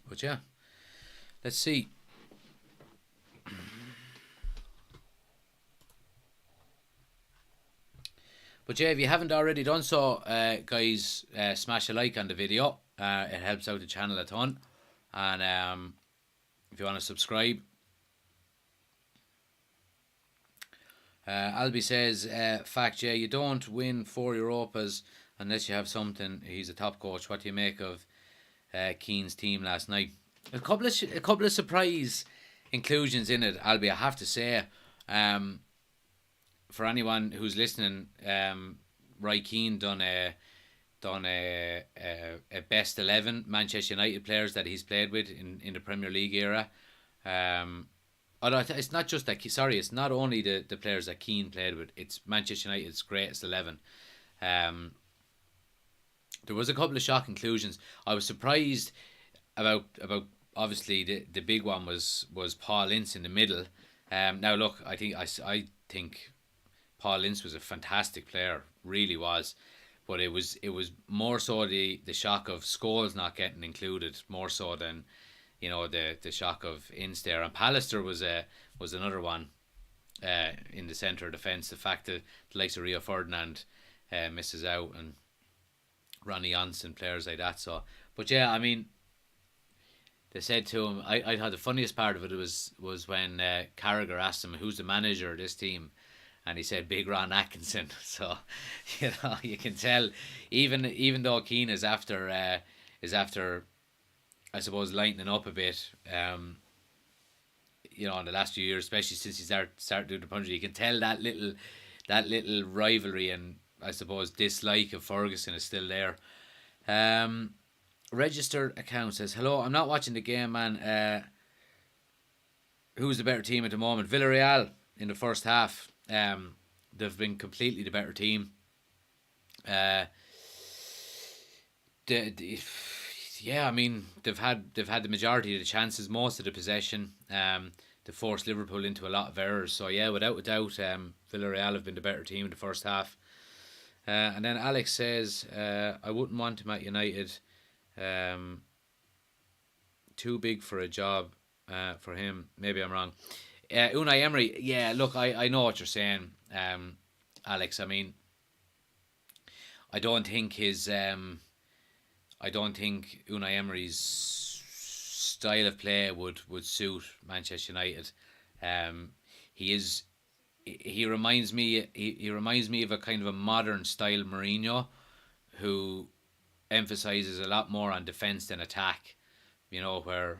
But yeah, let's see. But yeah, if you haven't already done so, guys, smash a like on the video. It helps out the channel a ton. And if you want to subscribe, Albi says, fact, yeah, you don't win 4 Europas unless you have something. He's a top coach. What do you make of Keane's team last night? A couple of surprise inclusions in it, Albi. I have to say, um, for anyone who's listening, Roy Keane done done a best 11 Manchester United players that he's played with in the Premier League era. Um, Although it's not just that. Sorry, it's not only the players that Keane played with. It's Manchester United's greatest 11. Um, there was a couple of shock conclusions. I was surprised about obviously the big one was Paul Ince in the middle. Now look, I think Paul Ince was a fantastic player, really was, but it was more so the shock of Scholes not getting included more so than the shock of Ince there. And Pallister was another one in the centre of defence. The fact that the likes of Rio Ferdinand misses out and Ronnie Johnson, players like that. So, but yeah, I mean, they said to him, I thought the funniest part of it was when Carragher asked him who's the manager of this team, and he said Big Ron Atkinson. So, you can tell, even though Keane is after I suppose lightening up a bit, in the last few years, especially since he started doing the punchery, you can tell that little rivalry and I suppose dislike of Ferguson is still there. Um, Registered account says, "Hello, I'm not watching the game, man. Who's the better team at the moment? Villarreal in the first half. They've been completely the better team. Uh, yeah, I mean they've had the majority of the chances, most of the possession. They forced Liverpool into a lot of errors. So yeah, without a doubt, Villarreal have been the better team in the first half. And then Alex says, I wouldn't want him at United. Um, Too big for a job for him. Maybe I'm wrong. Unai Emery, yeah, look, I know what you're saying, Alex. I mean, I don't think I don't think Unai Emery's style of play would suit Manchester United. Um, he is he reminds me of a kind of a modern style Mourinho who emphasizes a lot more on defense than attack. Where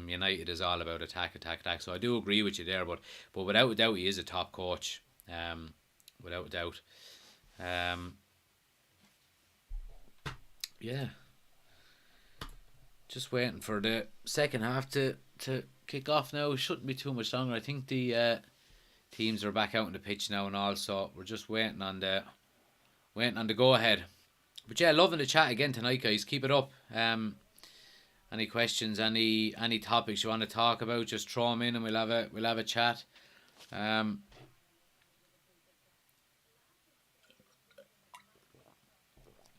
United is all about attack, attack, attack. So I do agree with you there, but without a doubt, he is a top coach. Without a doubt. Um, yeah, just waiting for the second half to kick off now. It shouldn't be too much longer. I think the teams are back out on the pitch now and all, so we're just waiting on the go ahead. But yeah, loving the chat again tonight, guys. Keep it up. Any questions, any topics you want to talk about, just throw them in and we'll have a chat.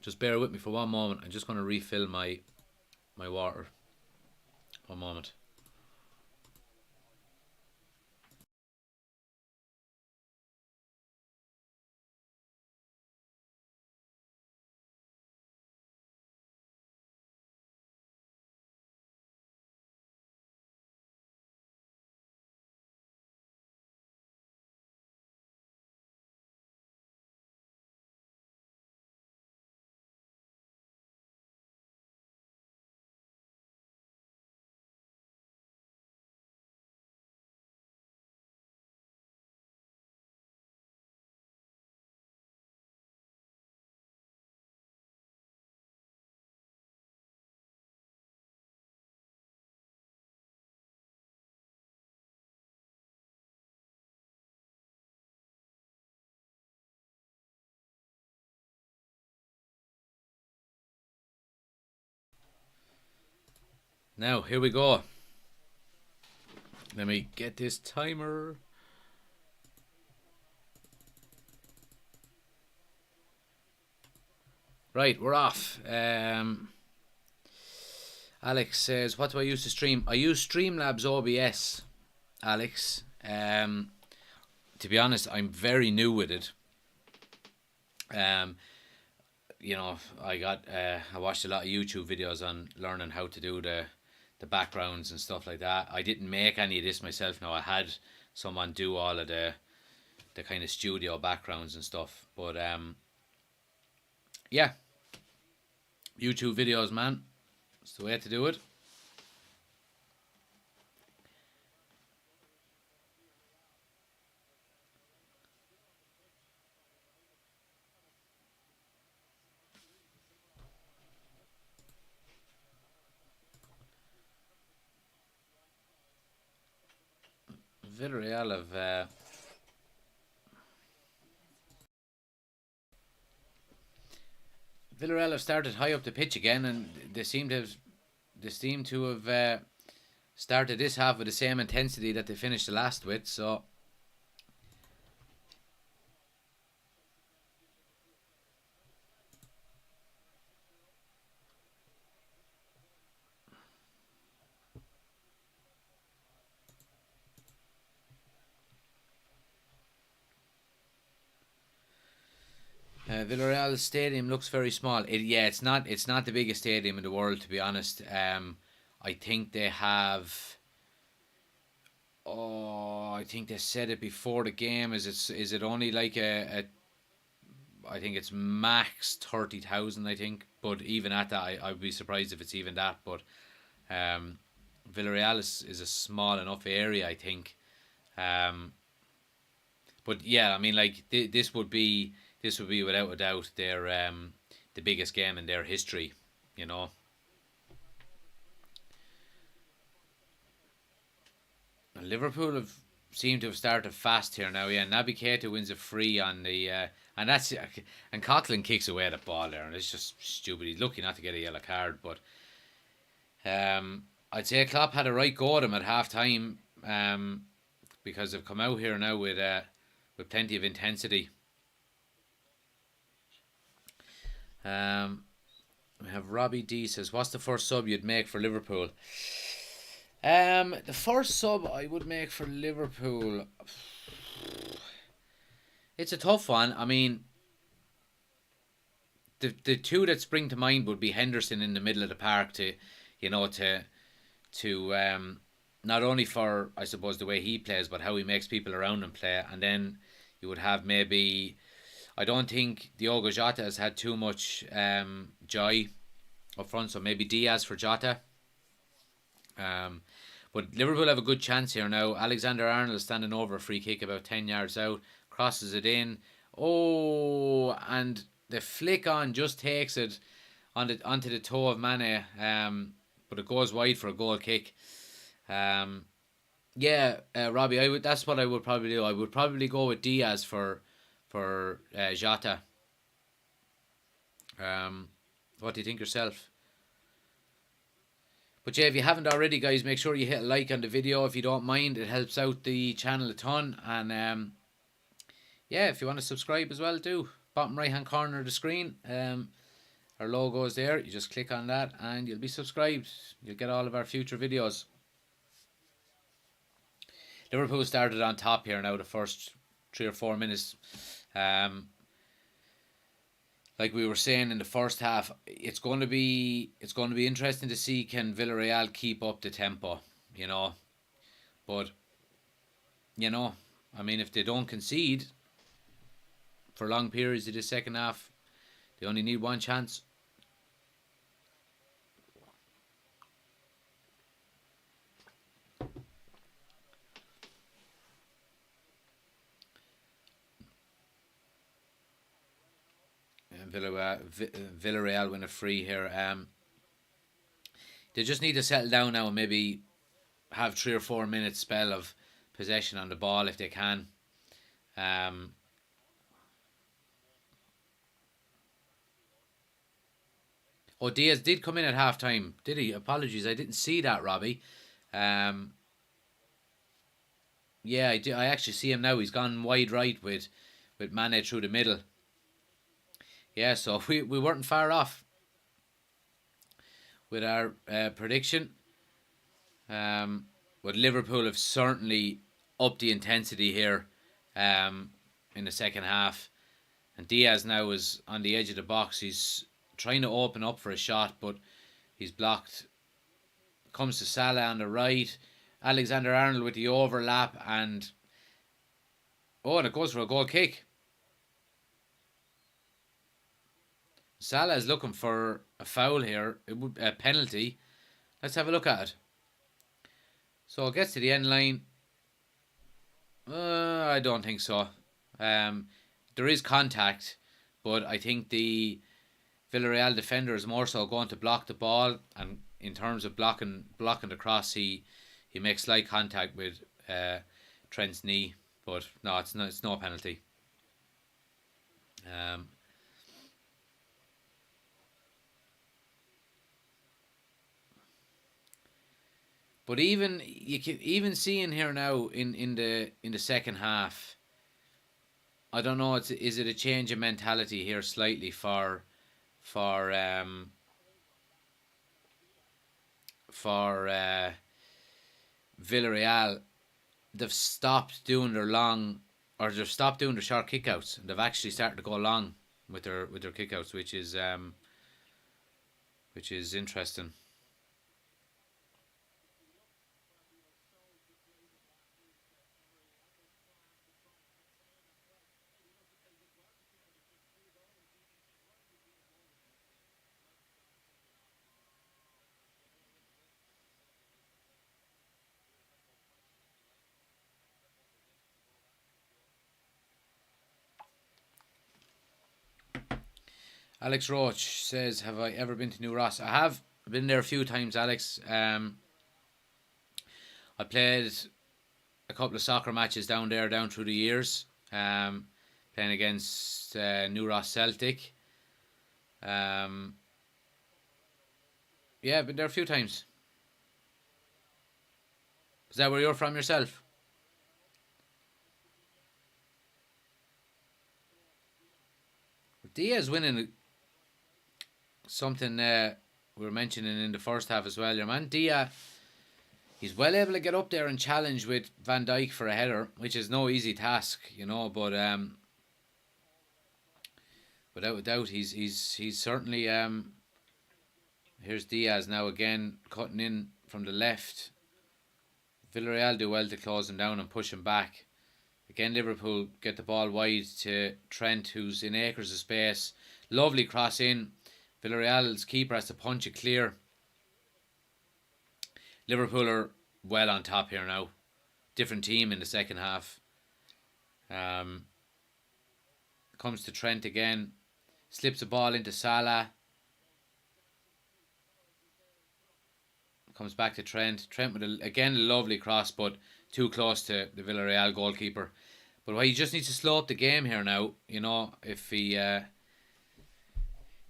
Just bear with me for one moment. I'm just going to refill my water. One moment. Now, here we go. Let me get this timer. Right, we're off. Alex says, what do I use to stream? I use Streamlabs OBS, Alex. To be honest, I'm very new with it. I watched a lot of YouTube videos on learning how to do the backgrounds and stuff like that. I didn't make any of this myself. Now I had someone do all of the kind of studio backgrounds and stuff. But yeah, YouTube videos, man. It's the way to do it. Villarreal have started high up the pitch again, and they seem to have started this half with the same intensity that they finished the last with. So Villarreal Stadium looks very small. Yeah, it's not. It's not the biggest stadium in the world, to be honest. I think they have. Oh, I think they said it before the game. Is it only like a I think it's max 30,000. I think, but even at that, I'd be surprised if it's even that. But um, Villarreal is a small enough area, I think. Um, but yeah, I mean, like this would be without a doubt their the biggest game in their history. You know, and Liverpool have seem to have started fast here now. Yeah, Naby Keita wins a free on the and that's and Coughlin kicks away the ball there, and it's just stupid. He's lucky not to get a yellow card, but I'd say Klopp had a right go at him at half time because they've come out here now with plenty of intensity. Um, we have Robbie D says, "What's the first sub you'd make for Liverpool?" The first sub I would make for Liverpool, it's a tough one. I mean, the two that spring to mind would be Henderson in the middle of the park to, you know, to not only for I suppose the way he plays, but how he makes people around him play, and then you would have maybe I don't think Diogo Jota has had too much joy up front, so maybe Diaz for Jota. Um, but Liverpool have a good chance here now. Alexander Arnold is standing over a free kick about 10 yards out, crosses it in. Oh, and the flick on just takes it onto the toe of Mane, but it goes wide for a goal kick. Um, yeah, Robbie, that's what I would probably do. I would probably go with Diaz for Jota. Um, what do you think yourself? But yeah, if you haven't already, guys, make sure you hit a like on the video if you don't mind. It helps out the channel a ton. And yeah, if you want to subscribe as well, do. Bottom right hand corner of the screen, our logo is there. You just click on that and you'll be subscribed. You'll get all of our future videos. Liverpool started on top here now the first 3 or 4 minutes. Like we were saying in the first half, it's going to be interesting to see can Villarreal keep up the tempo, you know. But you know, I mean, if they don't concede for long periods of the second half, they only need one chance. And Villarreal win a free here. They just need to settle down now and maybe have 3 or 4 minutes spell of possession on the ball if they can. Um, oh, Diaz did come in at half time, did he? Apologies, I didn't see that, Robbie. Um, yeah, I do. I actually see him now. He's gone wide right with Mane through the middle. Yeah, so we weren't far off with our prediction. But Liverpool have certainly upped the intensity here in the second half. And Diaz now is on the edge of the box. He's trying to open up for a shot, but he's blocked. Comes to Salah on the right. Alexander Arnold with the overlap, and it goes for a goal kick. Salah is looking for a foul here. It would a penalty. Let's have a look at it. So it gets to the end line. I don't think so. There is contact, but I think the Villarreal defender is more so going to block the ball, and in terms of blocking the cross, he makes slight contact with Trent's knee, but no, it's no, penalty. Um, but even you can even see in here now in the second half. I don't know. Is it a change of mentality here slightly for for Villarreal? They've stopped doing their long, or they've stopped doing the short kickouts, and they've actually started to go long with their kickouts, which is interesting. Alex Roach says, "Have I ever been to New Ross?" I have been there a few times, Alex. I played a couple of soccer matches down there down through the years, playing against New Ross Celtic. Um, yeah, I've been there a few times. Is that where you're from yourself? Diaz winning something we were mentioning in the first half as well. Your man Diaz, he's well able to get up there and challenge with Van Dijk for a header, which is no easy task, But without a doubt, he's certainly. Here's Diaz now again cutting in from the left. Villarreal do well to close him down and push him back. Again, Liverpool get the ball wide to Trent, who's in acres of space. Lovely cross in. Villarreal's keeper has to punch it clear. Liverpool are well on top here now. Different team in the second half. Comes to Trent again. Slips the ball into Salah. Comes back to Trent. Trent with again a lovely cross, but too close to the Villarreal goalkeeper. But he just needs to slow up the game here now.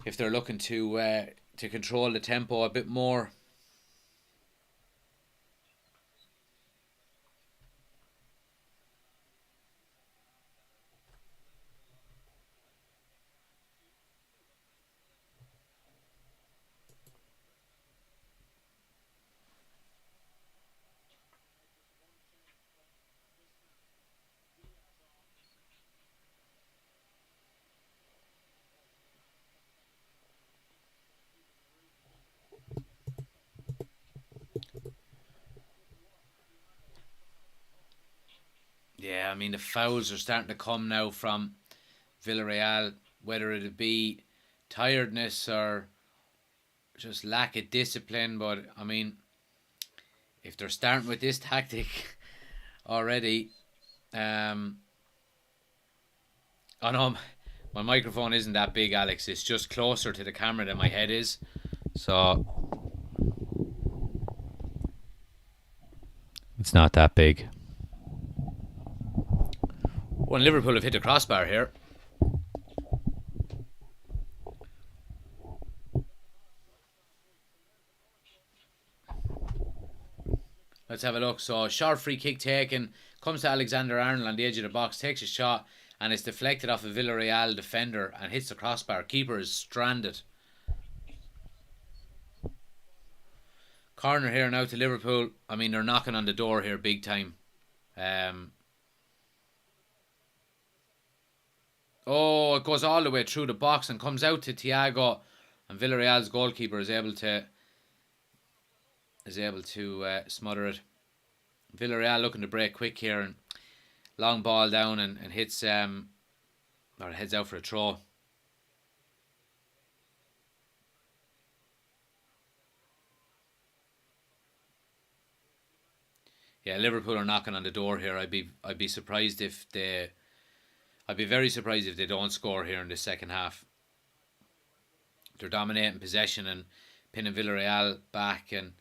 If they're looking to control the tempo a bit more. Yeah, I mean the fouls are starting to come now from Villarreal, whether it be tiredness or just lack of discipline. But I mean, if they're starting with this tactic already, oh no, my microphone isn't that big, Alex. It's just closer to the camera than my head is. So it's not that big. Well, Liverpool have hit the crossbar here. Let's have a look. So, short free kick taken. Comes to Alexander Arnold on the edge of the box. Takes a shot. And it's deflected off a Villarreal defender and hits the crossbar. Keeper is stranded. Corner here now to Liverpool. I mean, they're knocking on the door here big time. It goes all the way through the box and comes out to Thiago. And Villarreal's goalkeeper is able to smother it. Villarreal looking to break quick here, and long ball down and hits or heads out for a throw. Yeah, Liverpool are knocking on the door here. I'd be surprised if I'd be very surprised if they don't score here in the second half. They're dominating possession and pinning Villarreal back, and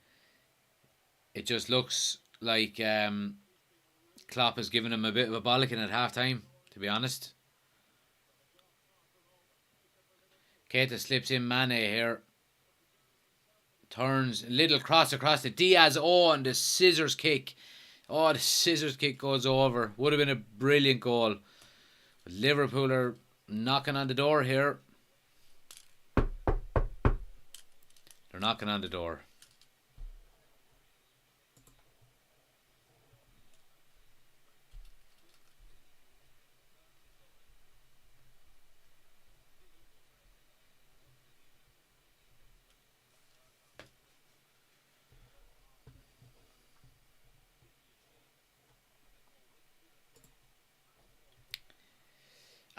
it just looks like Klopp has given him a bit of a bollocking at half time, to be honest. Keita slips in Mane here. Turns, little cross across the Diaz. Oh, and the scissors kick. Oh, the scissors kick goes over. Would have been a brilliant goal. But Liverpool are knocking on the door here. They're knocking on the door.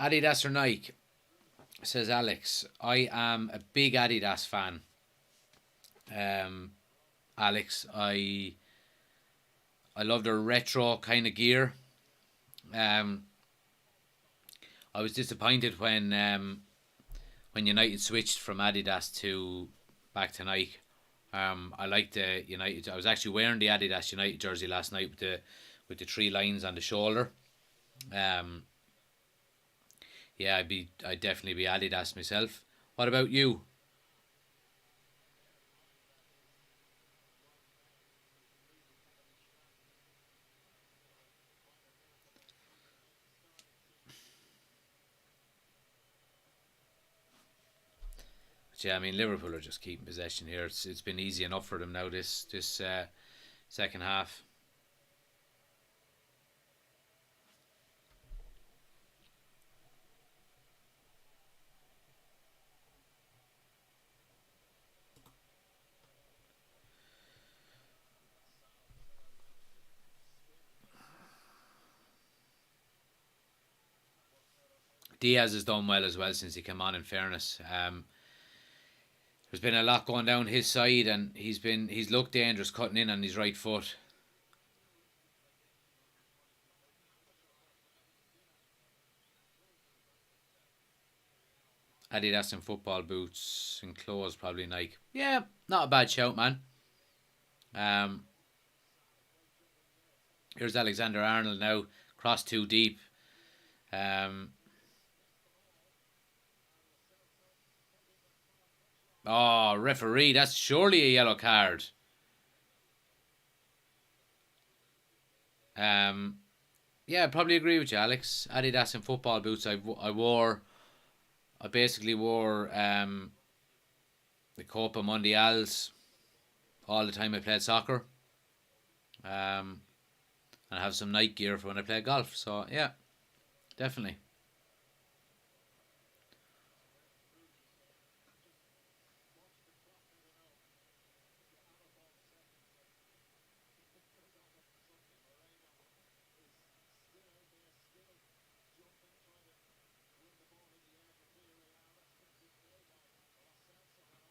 Adidas or Nike, says Alex. I am a big Adidas fan. Alex, I love their retro kind of gear. I was disappointed when United switched from Adidas to back to Nike. I like the United. I was actually wearing the Adidas United jersey last night with the three lines on the shoulder. Um, yeah, I'd definitely be Adidas myself. What about you? But yeah, I mean Liverpool are just keeping possession here. It's been easy enough for them now this second half. Diaz has done well as well since he came on. In fairness, there's been a lot going down his side, and he's looked dangerous cutting in on his right foot. Adidas and football boots and clothes, probably Nike. Yeah, not a bad shout, man. Um, Here's Alexander Arnold now, cross too deep. Um, oh, referee, that's surely a yellow card. Yeah, I probably agree with you, Alex. Adidas and football boots. I basically wore the Copa Mundials all the time I played soccer. Um, and I have some night gear for when I play golf. So yeah, definitely.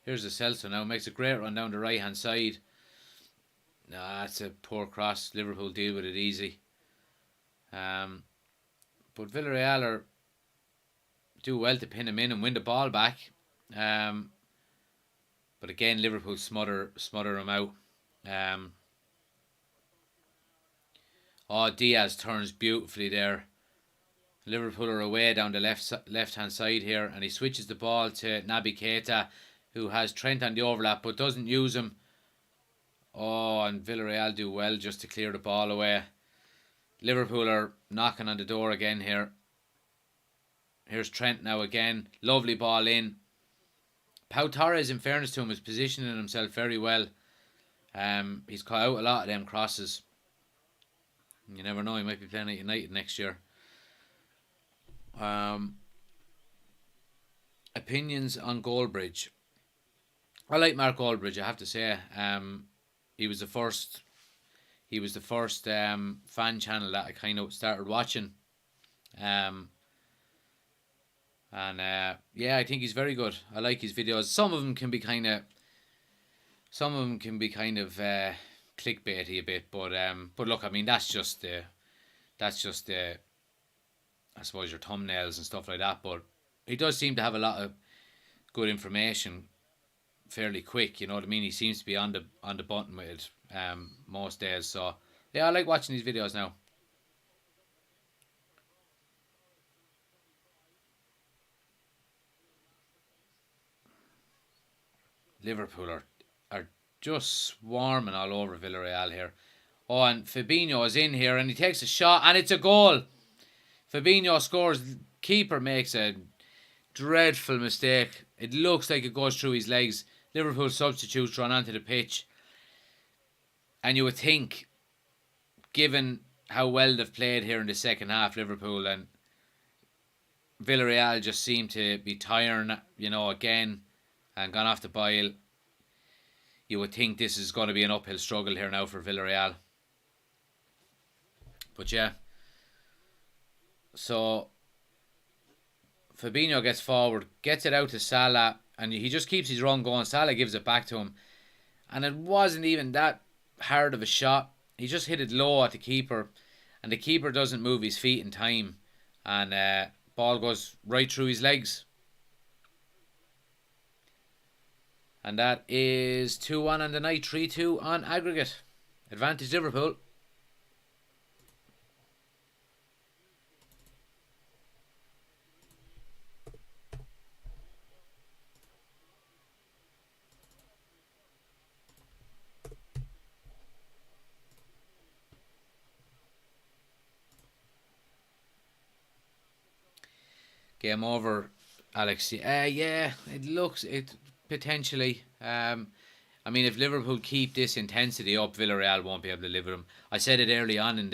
Here's the Celso now. Makes a great run down the right hand side. Nah, that's a poor cross. Liverpool deal with it easy. Um, but Villarreal do well to pin him in and win the ball back. Um, but again, Liverpool smother him out. Um, Diaz turns beautifully there. Liverpool are away down the left hand side here, and he switches the ball to Naby Keita, who has Trent on the overlap but doesn't use him. Oh, and Villarreal do well just to clear the ball away. Liverpool are knocking on the door again here. Here's Trent now again. Lovely ball in. Pau Torres, in fairness to him, is positioning himself very well. He's caught out a lot of them crosses. You never know, he might be playing at United next year. Opinions on Goldbridge. I like Mark Goldbridge, I have to say. He was the first. He was the first fan channel that I kind of started watching. Um, and yeah, I think he's very good. I like his videos. Some of them can be kind of. Some of them can be kind of clickbaity a bit, but look, I mean that's just I suppose your thumbnails and stuff like that. But he does seem to have a lot of good information fairly quick. You know what I mean? He seems to be on the button with it most days. So yeah, I like watching these videos now. Liverpool are just swarming all over Villarreal here. Oh, and Fabinho is in here and he takes a shot and it's a goal. Fabinho scores. Keeper makes a dreadful mistake. It looks like it goes through his legs. Liverpool substitutes run onto the pitch. And you would think, given how well they've played here in the second half, Liverpool, and Villarreal just seem to be tiring, again, and gone off the boil. You would think this is going to be an uphill struggle here now for Villarreal. But yeah. So Fabinho gets forward, gets it out to Salah, and he just keeps his run going. Salah gives it back to him. And it wasn't even that hard of a shot. He just hit it low at the keeper. And the keeper doesn't move his feet in time. And ball goes right through his legs. And that is 2-1 on the night, 3-2 on aggregate. Advantage Liverpool. Game over, Alex. Yeah, it potentially. I mean, if Liverpool keep this intensity up, Villarreal won't be able to live with them. I said it early on in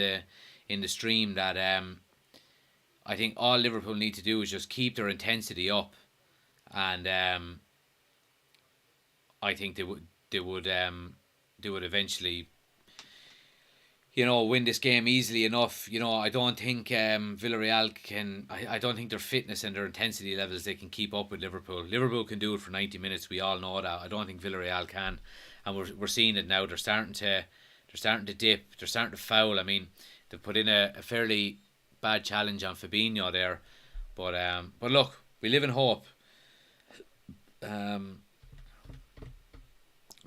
the stream that I think all Liverpool need to do is just keep their intensity up, and I think they would eventually, win this game easily enough. I don't think Villarreal can. I don't think their fitness and their intensity levels they can keep up with Liverpool. Liverpool can do it for 90 minutes. We all know that. I don't think Villarreal can, and we're seeing it now. They're starting to dip. They're starting to foul. I mean, they've put in a fairly bad challenge on Fabinho there, but look, we live in hope.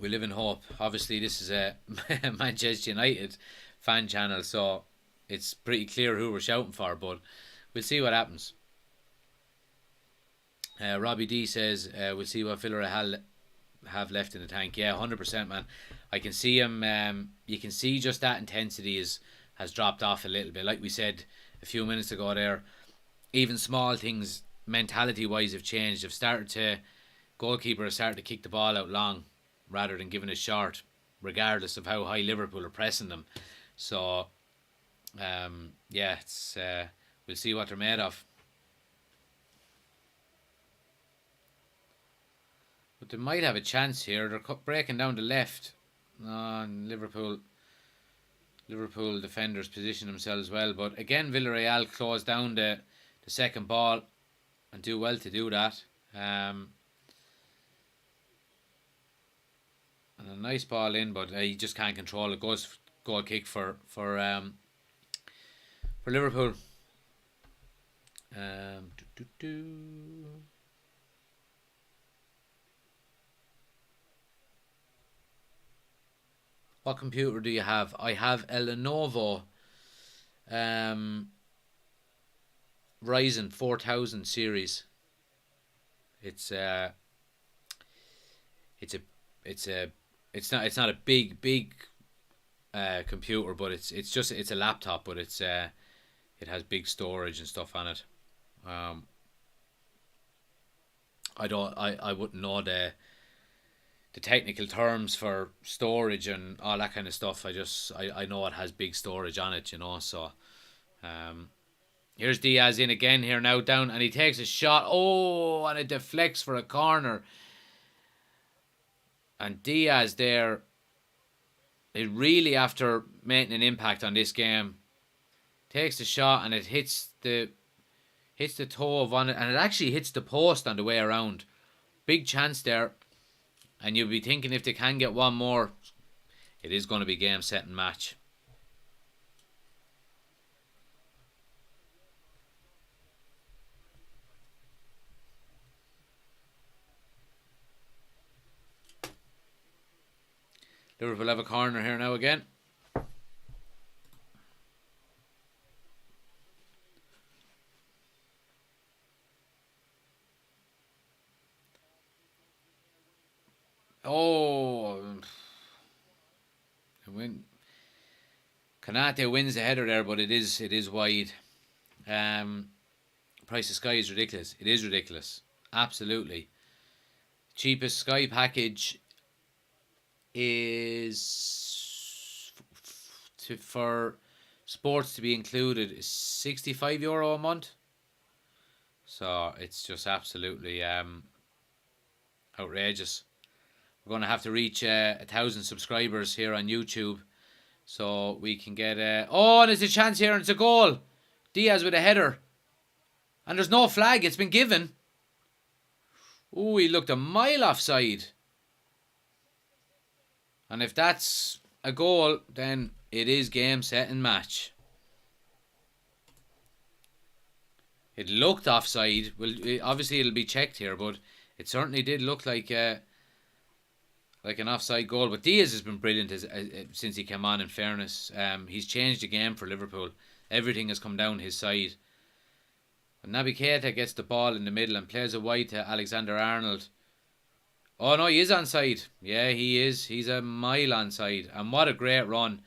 We live in hope. Obviously, this is a Manchester United fan channel, so it's pretty clear who we're shouting for, but we'll see what happens. Robbie D says, we'll see what Villarreal have left in the tank. Yeah, 100%, man. I can see him. You can see just that intensity has dropped off a little bit. Like we said a few minutes ago there, even small things, mentality-wise, have changed. Goalkeeper has started to kick the ball out long rather than giving it short, regardless of how high Liverpool are pressing them. So, it's we'll see what they're made of. But they might have a chance here. They're breaking down the left. And Liverpool defenders position themselves well. But again, Villarreal close down the second ball and do well to do that. And a nice ball in, but he just can't control it. Goal kick for Liverpool. What computer do you have? I have a Lenovo Ryzen 4000 series. It's not a big computer, but it's a laptop, but it has big storage and stuff on it. I wouldn't know the technical terms for storage and all that kind of stuff. I know it has big storage on it, so here's Diaz in again here now, down, and he takes a shot, and it deflects for a corner. And Diaz there, it really, after making an impact on this game, takes the shot and it hits the toe of one, and it actually hits the post on the way around. Big chance there, and you'll be thinking if they can get one more, it is going to be game, set and match. Liverpool have a corner here now again. Oh, win. Kanate wins the header there, but it is wide. Um, Price of Sky is ridiculous. It is ridiculous. Absolutely. Cheapest Sky package is for sports to be included is €65 a month. So it's just absolutely outrageous. We're going to have to reach 1,000 subscribers here on YouTube so we can get oh, and there's a chance here and it's a goal. Diaz with a header. And there's no flag. It's been given. Oh, he looked a mile offside. And if that's a goal, then it is game, set and match. It looked offside. Well, obviously it'll be checked here, but it certainly did look like an offside goal. But Diaz has been brilliant since he came on, in fairness. He's changed the game for Liverpool. Everything has come down his side. And Naby Keita gets the ball in the middle and plays it wide to Alexander-Arnold. Oh no, he is onside. Yeah, he is. He's a mile onside. And what a great run.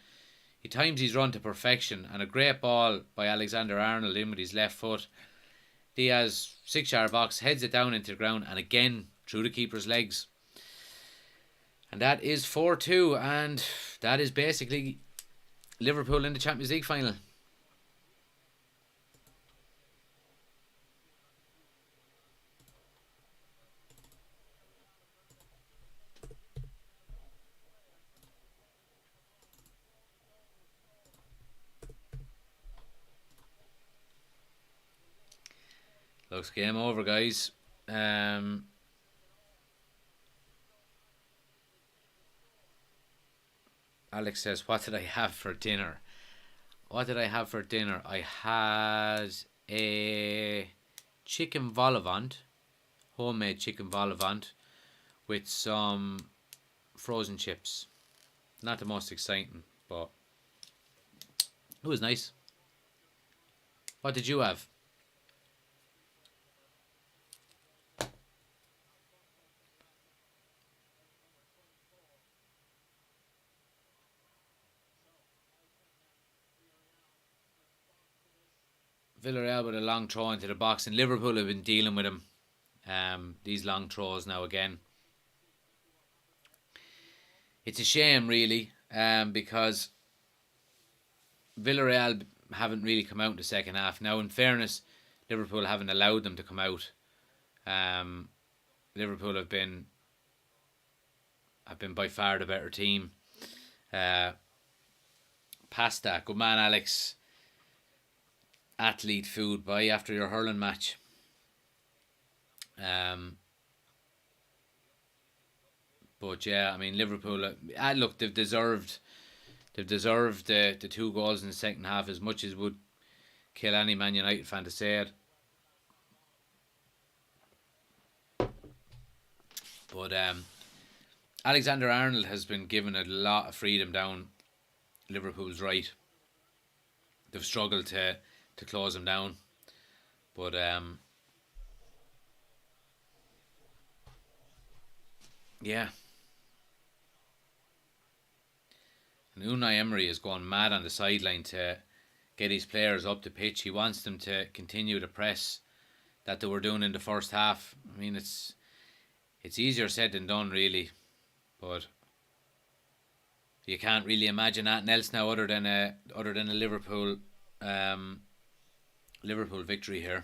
He times his run to perfection. And a great ball by Alexander-Arnold in with his left foot. Diaz, 6-yard box, heads it down into the ground. And again, through the keeper's legs. And that is 4-2. And that is basically Liverpool in the Champions League final. Looks game over, guys. Alex says, what did I have for dinner? What did I have for dinner? I had a chicken vol au vent, homemade chicken vol au vent, with some frozen chips. Not the most exciting, but it was nice. What did you have? Villarreal with a long throw into the box, and Liverpool have been dealing with him. These long throws now again. It's a shame, really, because Villarreal haven't really come out in the second half. Now, in fairness, Liverpool haven't allowed them to come out. Liverpool have been by far the better team. Pasta, good man, Alex. Athlete food, buy after your hurling match. But yeah, I mean, Liverpool. Look, they've deserved the 2 goals in the second half as much as would kill any Man United fan to say it. But Alexander-Arnold has been given a lot of freedom down Liverpool's right. They've struggled to close him down, but yeah. And Unai Emery is going mad on the sideline to get his players up the pitch. He wants them to continue the press that they were doing in the first half. I mean, it's easier said than done, really, but you can't really imagine anything else now other than a Liverpool victory here.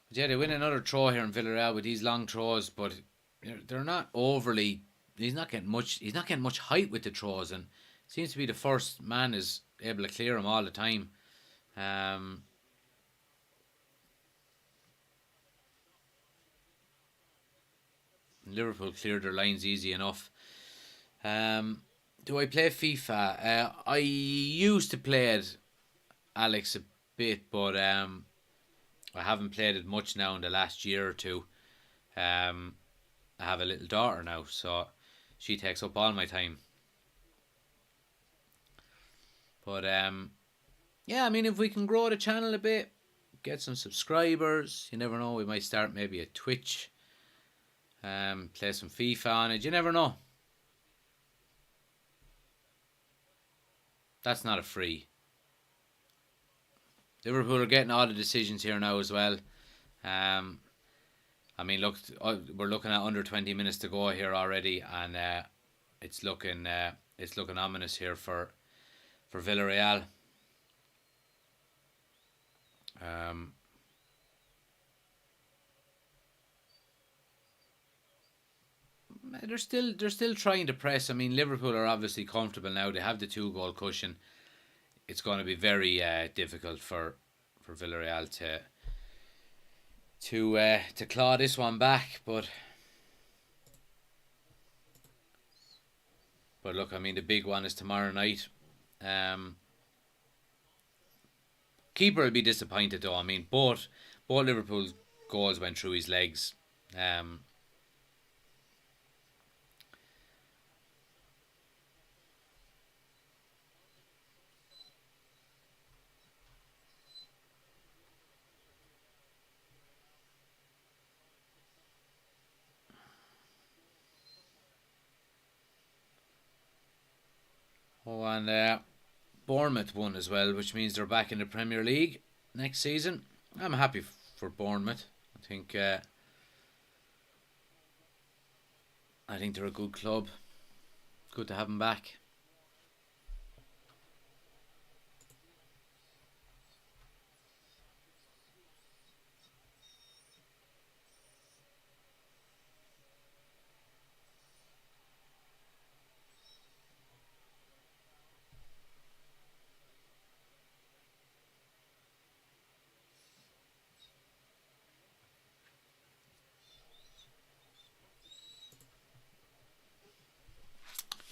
But yeah, they win another throw here in Villarreal with these long throws, but they're not overly. He's not getting much height with the throws, and seems to be the first man is able to clear him all the time. Liverpool cleared their lines easy enough. Do I play FIFA? I used to play it, Alex, a bit, but I haven't played it much now in the last year or two. I have a little daughter now, so she takes up all my time. But yeah, I mean, if we can grow the channel a bit, get some subscribers, you never know, we might start maybe a Twitch, play some FIFA on it, you never know. That's not a free. Liverpool are getting all the decisions here now as well. I mean, look, we're looking at under 20 minutes to go here already, and it's looking ominous here for Villarreal. They're still trying to press. I mean, Liverpool are obviously comfortable now. They have the 2-goal cushion. It's going to be very difficult for Villarreal to claw this one back. But look, I mean, the big one is tomorrow night. Keeper will be disappointed though. I mean, both Liverpool's goals went through his legs. Oh, and Bournemouth won as well, which means they're back in the Premier League next season. I'm happy for Bournemouth. I think they're a good club. Good to have them back.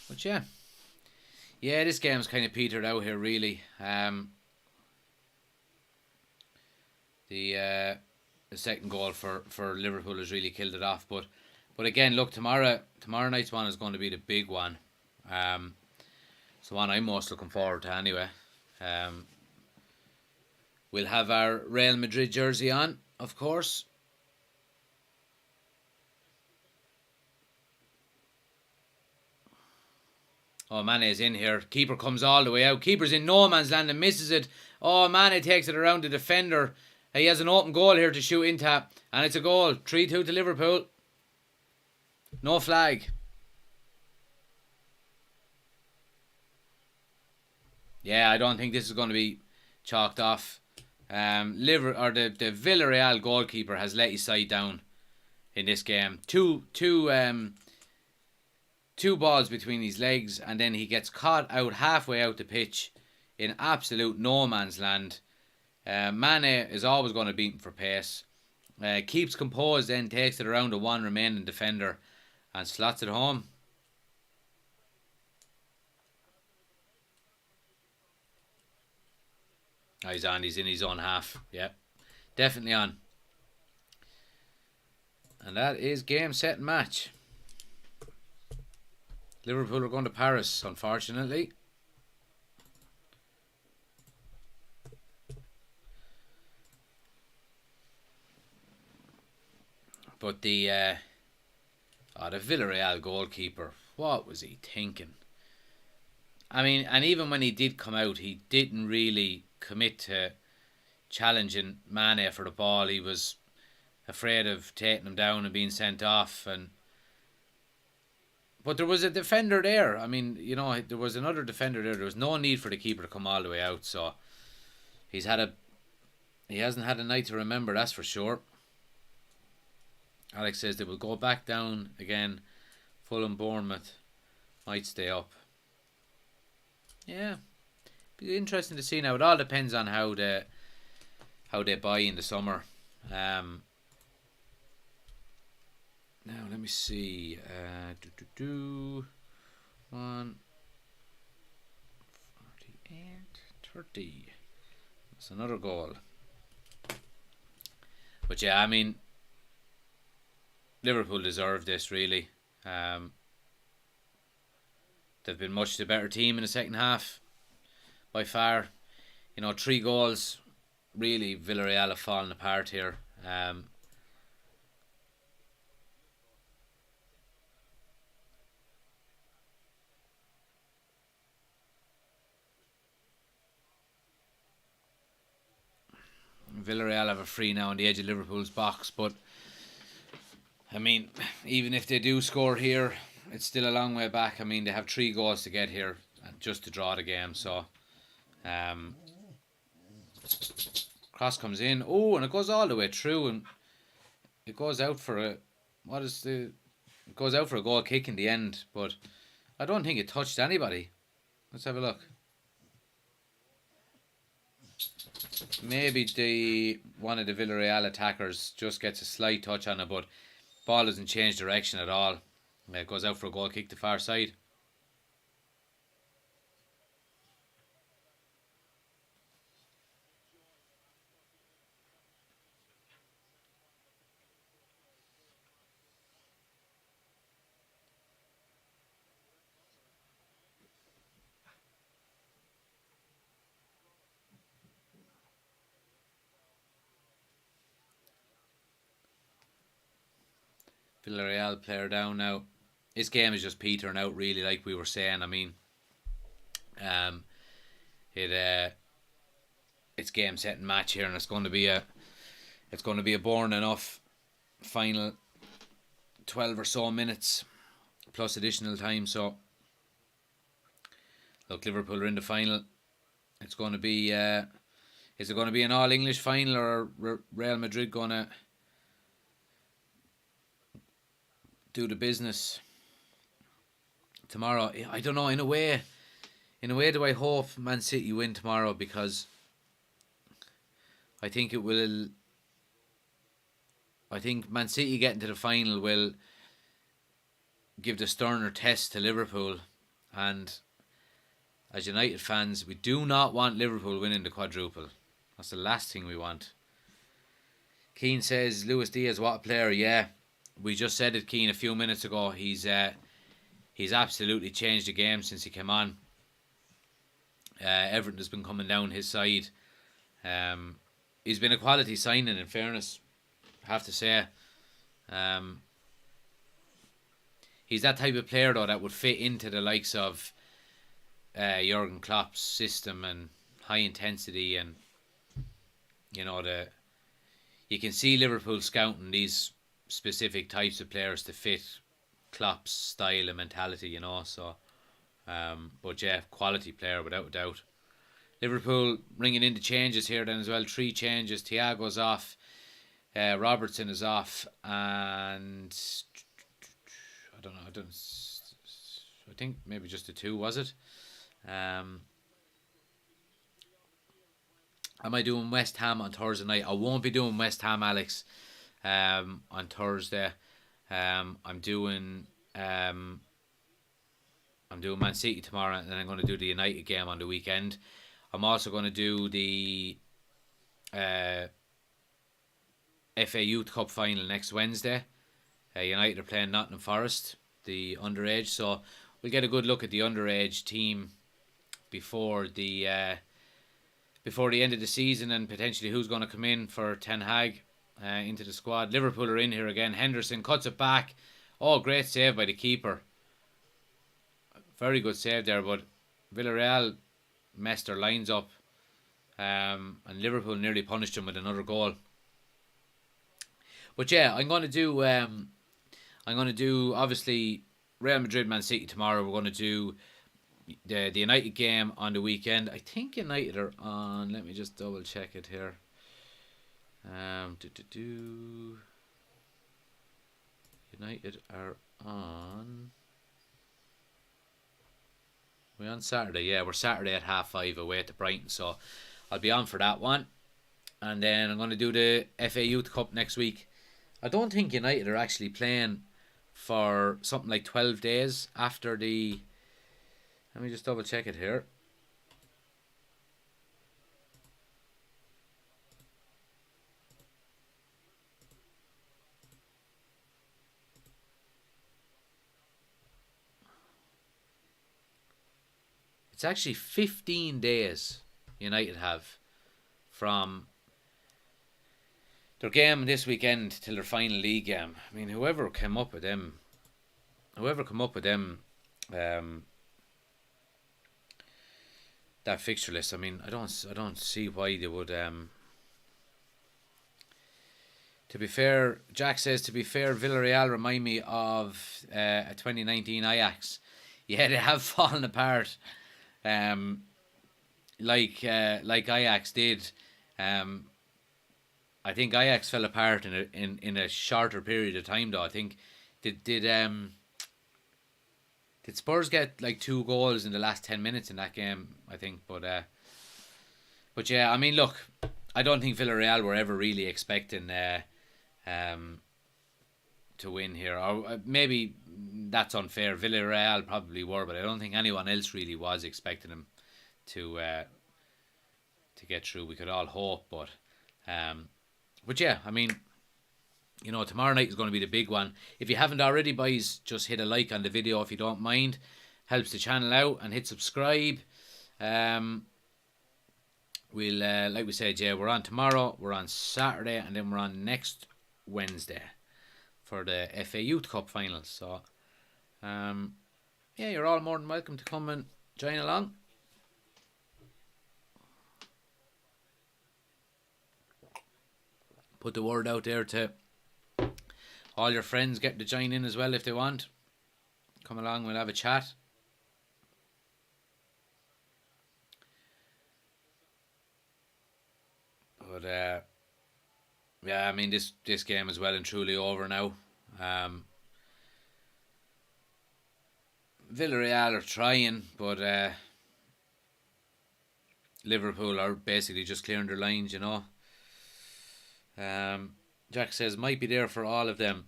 But yeah, this game's kind of petered out here, really. The second goal for Liverpool has really killed it off. But again, look, tomorrow night's one is going to be the big one. It's the one I'm most looking forward to anyway. We'll have our Real Madrid jersey on, of course. Oh, Mane is in here. Keeper comes all the way out. Keeper's in no man's land and misses it. Oh, Mane takes it around the defender. He has an open goal here to shoot into, and it's a goal. 3-2 to Liverpool. No flag. Yeah, I don't think this is going to be chalked off. The Villarreal goalkeeper has let his side down in this game. Two balls between his legs, and then he gets caught out halfway out the pitch in absolute no man's land. Mane is always going to beat him for pace. Keeps composed, then takes it around the one remaining defender and slots it home. Oh, he's on. He's in his own half. Yeah, definitely on. And that is game, set, and match. Liverpool are going to Paris, unfortunately. But the Villarreal goalkeeper, what was he thinking? I mean, and even when he did come out, he didn't really commit to challenging Mane for the ball. He was afraid of taking him down and being sent off. But there was a defender there. I mean, you know, there was another defender there. There was no need for the keeper to come all the way out. So he hasn't had a night to remember, that's for sure. Alex says they will go back down again. Fulham, Bournemouth might stay up. Yeah, be interesting to see now. It all depends on how they buy in the summer. Now let me see. 1 48 30. That's another goal. But yeah, I mean, Liverpool deserve this, really. They've been much the better team in the second half by far. 3 goals. Really, Villarreal have fallen apart here. Villarreal have a free now on the edge of Liverpool's box, but I mean, even if they do score here, it's still a long way back. I mean, they have 3 goals to get here just to draw the game. So, cross comes in. Oh, and it goes all the way through, and it goes out for a it goes out for a goal kick in the end. But I don't think it touched anybody. Let's have a look. Maybe one of the Villarreal attackers just gets a slight touch on it, but ball doesn't change direction at all. It goes out for a goal kick to far side. Villarreal player down now. This game is just petering out, really, like we were saying. I mean, it's game, set, and match here, and it's going to be a boring enough final 12 or so minutes plus additional time. So, look, Liverpool are in the final. It's going to be is it going to be an all English final, or Real Madrid going to do the business tomorrow? I don't know. In a way, do I hope Man City win tomorrow, because I think it will. I think Man City getting to the final will give the sterner test to Liverpool, and as United fans, we do not want Liverpool winning the quadruple. That's the last thing we want. Keane says, Luis Diaz, what a player. Yeah, we just said it, Keane, a few minutes ago. He's absolutely changed the game since he came on. Everton has been coming down his side. He's been a quality signing, in fairness, I have to say. He's that type of player, though, that would fit into the likes of Jurgen Klopp's system and high intensity, and you can see Liverpool scouting these specific types of players to fit Klopp's style and mentality, so but yeah, quality player without a doubt. Liverpool bringing in the changes here then as well. 3 changes. Thiago's off, Robertson is off, and I don't know, I think maybe just the 2, was it? Am I doing West Ham on Thursday night? I won't be doing West Ham, Alex, on Thursday. I'm doing Man City tomorrow, and then I'm going to do the United game on the weekend. I'm also going to do the FA Youth Cup final next Wednesday. United are playing Nottingham Forest, the underage, so we'll get a good look at the underage team before the end of the season, and potentially who's going to come in for Ten Hag into the squad. Liverpool are in here again. Henderson cuts it back. Oh, great save by the keeper. Very good save there, but Villarreal messed their lines up, and Liverpool nearly punished them with another goal. But yeah, I'm going to do obviously Real Madrid, Man City tomorrow. We're going to do the United game on the weekend. I think United are on. Let me just double check it here. United are on. We're on Saturday. Yeah, we're Saturday at 5:30 away to Brighton. So I'll be on for that one. And then I'm going to do the FA Youth Cup next week. I don't think United are actually playing for something like 12 days after the... Let me just double check it here. It's actually 15 days United have from their game this weekend till their final league game. I mean, whoever come up with them, um, that fixture list. I mean, I don't see why they would. To be fair, Jack says, to be fair, Villarreal remind me of a 2019 Ajax. Yeah, they have fallen apart, like Ajax did. I think Ajax fell apart in a shorter period of time, though. I think did Spurs get like 2 goals in the last 10 minutes in that game? I think, but yeah, I mean, look, I don't think Villarreal were ever really expecting to win here, or maybe that's unfair. Villarreal probably were, but I don't think anyone else really was expecting them to get through. We could all hope, but yeah, I mean, you know, tomorrow night is going to be the big one. If you haven't already, boys, just hit a like on the video if you don't mind. Helps the channel out, and hit subscribe. We'll like we said, yeah, we're on tomorrow, we're on Saturday, and then we're on next Wednesday for the FA Youth Cup finals. So yeah, you're all more than welcome to come and join along. Put the word out there to all your friends, get to join in as well if they want. Come along, we'll have a chat. But yeah, I mean, this game is well and truly over now. Villarreal are trying, but Liverpool are basically just clearing their lines, you know. Jack says, might be there for all of them.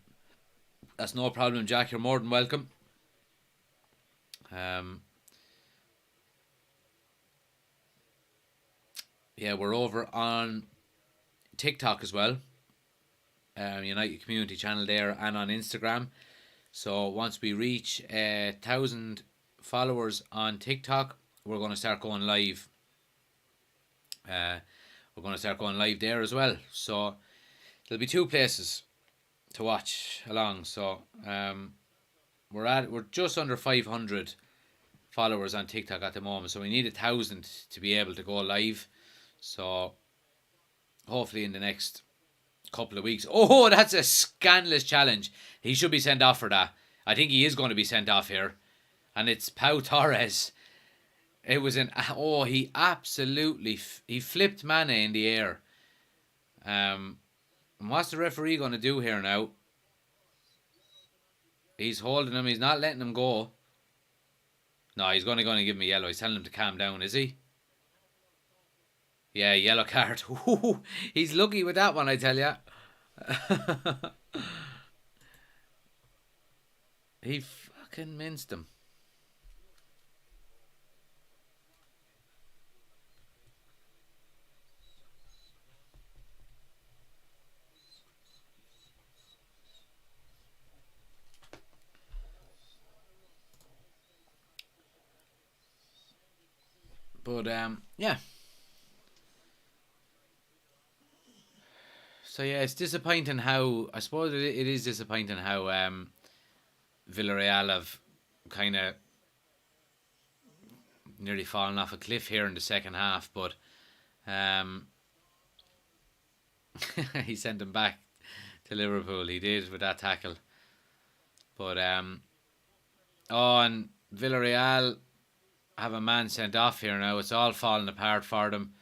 That's no problem, Jack. You're more than welcome. Yeah, we're over on TikTok as well. United Community Channel there, and on Instagram. So once we reach 1,000 followers on TikTok, we're going to start going live. We're going to start going live there as well. So there'll be 2 places to watch along. So we're just under 500 followers on TikTok at the moment. So we need 1,000 to be able to go live. So hopefully in the next couple of weeks. Oh, that's a scandalous challenge. He should be sent off for that. I think he is going to be sent off here. And it's Pau Torres. It was he absolutely, he flipped Mane in the air. And what's the referee going to do here now? He's holding him. He's not letting him go. No, he's going to give him a yellow. He's telling him to calm down, is he? Yeah, yellow card. Ooh, he's lucky with that one, I tell you. He fucking minced him. But yeah. So yeah, it's disappointing how, I suppose it is disappointing how Villarreal have kind of nearly fallen off a cliff here in the second half, but he sent him back to Liverpool. He did with that tackle. But and Villarreal have a man sent off here now. It's all falling apart for them.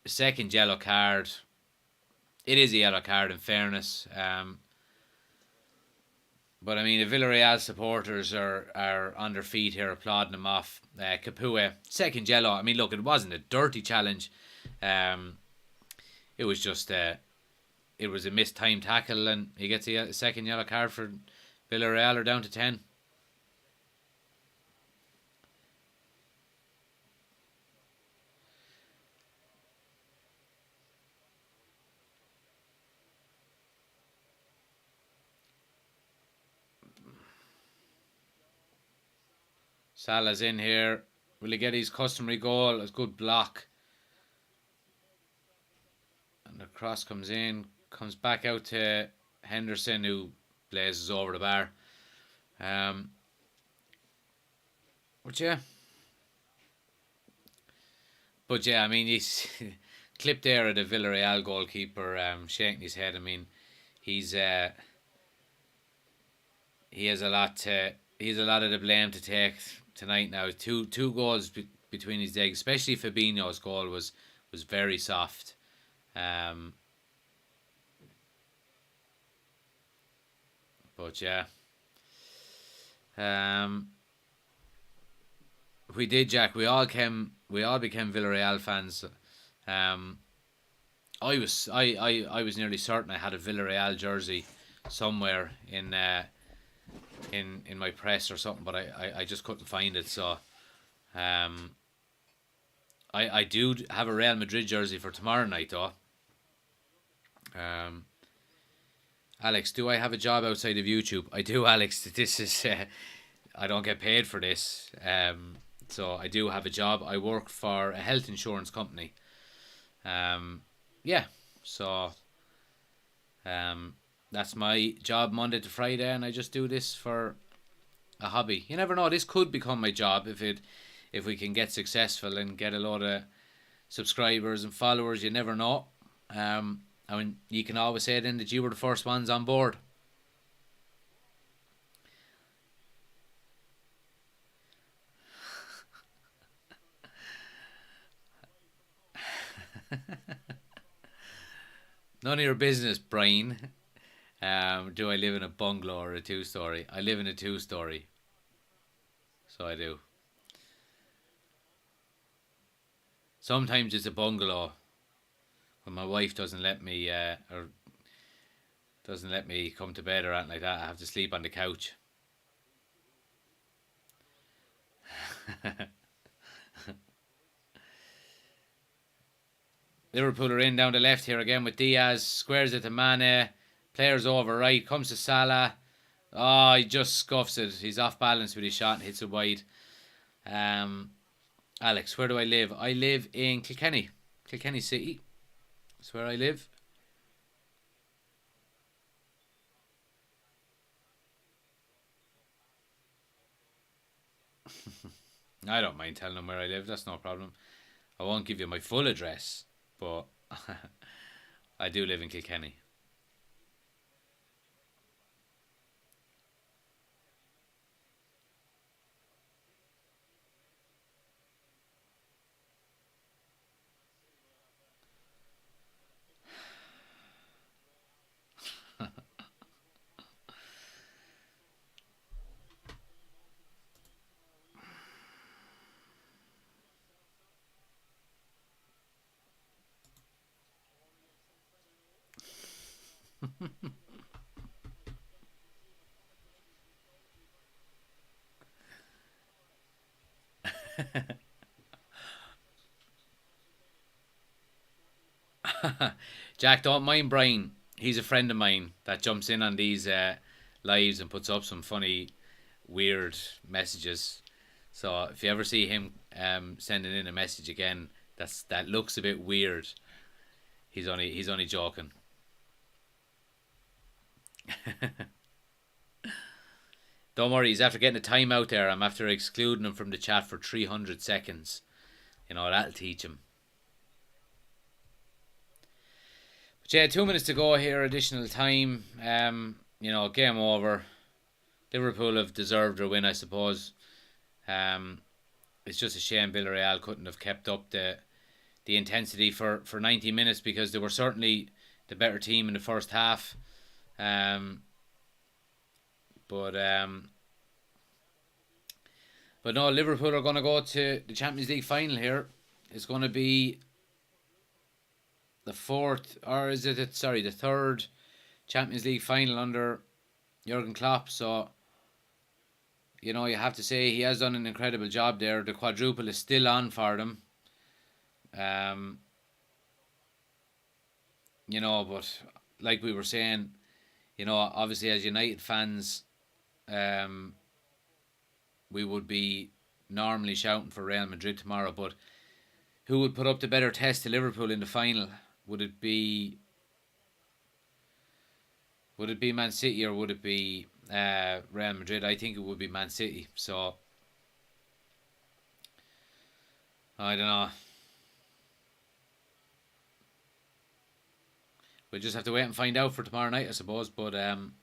Second yellow card. It is a yellow card in fairness. But I mean, the Villarreal supporters are on their feet here applauding him off. Capoue, second yellow. I mean, look, it wasn't a dirty challenge. It was just it was a missed time tackle, and he gets a second yellow card for Villarreal. Are down to 10. Salah's in here. Will he get his customary goal? A good block. And the cross comes in. Comes back out to Henderson, who blazes over the bar. But yeah. But yeah, I mean, he's clip there of the Villarreal goalkeeper shaking his head. I mean, he's he has a lot to he's a lot of the blame to take tonight. Now, two goals between his legs, especially Fabinho's goal was very soft. Um, but yeah, um, we did, Jack. We all became Villarreal fans. Um, I was nearly certain I had a Villarreal jersey somewhere in my press or something, but I just couldn't find it. So um, I do have a Real Madrid jersey for tomorrow night though. Um, Alex, do I have a job outside of YouTube? I do, Alex. This is I don't get paid for this. So I do have a job. I work for a health insurance company. Um, yeah. So um, that's my job Monday to Friday, and I just do this for a hobby. You never know. This could become my job if we can get successful and get a lot of subscribers and followers. You never know. I mean, you can always say then that you were the first ones on board. None of your business, Brian. Do I live in a bungalow or a two-story? I live in a two-story, so I do. Sometimes it's a bungalow when my wife doesn't let me or doesn't let me come to bed or anything like that. I have to sleep on the couch. Liverpool are in down the left here again with Diaz. Squares it to Mane. Players over right. Comes to Salah. Oh, he just scuffs it. He's off balance with his shot and hits it wide. Um, Alex, where do I live? I live in Kilkenny. Kilkenny City. That's where I live. I don't mind telling them where I live. That's no problem. I won't give you my full address, but I do live in Kilkenny. Jack, don't mind Brian. He's a friend of mine that jumps in on these lives and puts up some funny, weird messages. So if you ever see him sending in a message again, that looks a bit weird. He's only joking. Don't worry, he's after getting a timeout there. I'm after excluding him from the chat for 300 seconds. You know, that'll teach him. But yeah, 2 minutes to go here, additional time. Game over. Liverpool have deserved their win, I suppose. Um, it's just a shame Villarreal couldn't have kept up the intensity for 90 minutes because they were certainly the better team in the first half. Um, but um, but no, Liverpool are going to go to the Champions League final here. It's going to be the fourth, or is it? Sorry, the third Champions League final under Jurgen Klopp. So you have to say he has done an incredible job there. The quadruple is still on for them. Um, but like we were saying, obviously as United fans, um, we would be normally shouting for Real Madrid tomorrow, but who would put up the better test to Liverpool in the final? Would it be Man City, or would it be Real Madrid? I think it would be Man City. So I don't know. We'll just have to wait and find out for tomorrow night, I suppose. But um,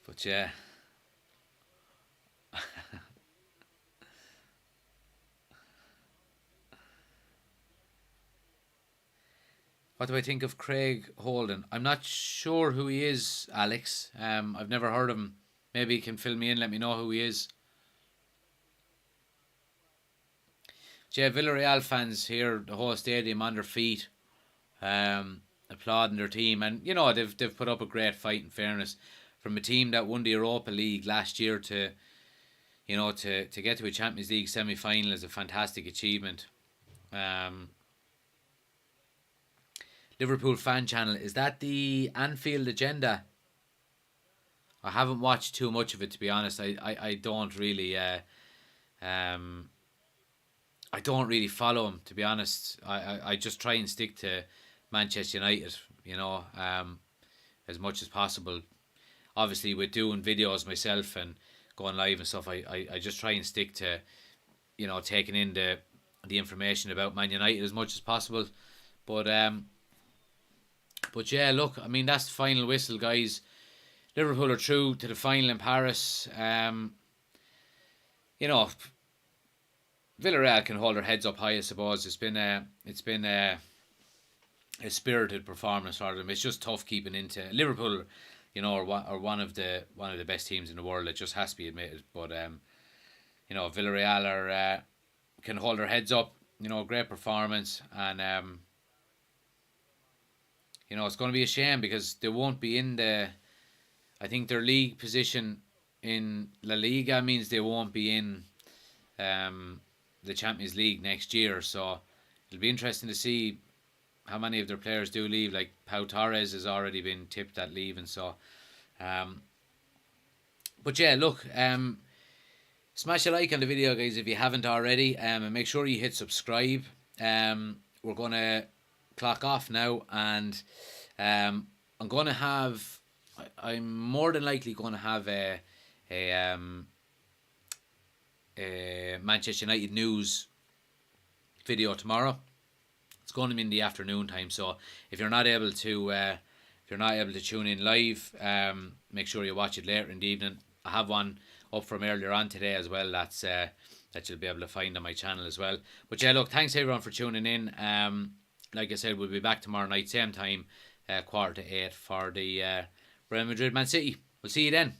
but yeah. What do I think of Craig Holden? I'm not sure who he is, Alex. I've never heard of him. Maybe you can fill me in, let me know who he is. Yeah, Villarreal fans here, the whole stadium on their feet, applauding their team, and they've put up a great fight. In fairness, from a team that won the Europa League last year to to get to a Champions League semi final is a fantastic achievement. Um, Liverpool fan channel, is that the Anfield agenda? I haven't watched too much of it, to be honest. I don't really um I don't really follow him, to be honest. I just try and stick to Manchester United, as much as possible. Obviously, with doing videos myself and going live and stuff, I just try and stick to, taking in the information about Man United as much as possible. But yeah, look, I mean, that's the final whistle, guys. Liverpool are through to the final in Paris. You know, Villarreal can hold their heads up high, I suppose. It's been a spirited performance for them. It's just tough keeping into Liverpool. Are one of the best teams in the world. It just has to be admitted. But Villarreal can hold their heads up. Great performance, and it's going to be a shame because they won't be in the. I think their league position in La Liga means they won't be in the Champions League next year. So it'll be interesting to see how many of their players do leave. Like Pau Torres has already been tipped at leaving. So, but yeah, look, smash a like on the video, guys, if you haven't already, and make sure you hit subscribe. We're gonna clock off now, and I'm gonna have. I'm more than likely going to have a Manchester United news video tomorrow. It's going to be in the afternoon time, so if you're not able to tune in live, make sure you watch it later in the evening. I have one up from earlier on today as well. That you'll be able to find on my channel as well. But yeah, look, thanks everyone for tuning in. Like I said, we'll be back tomorrow night, same time, 7:45 for the Real Madrid Man City. We'll see you then.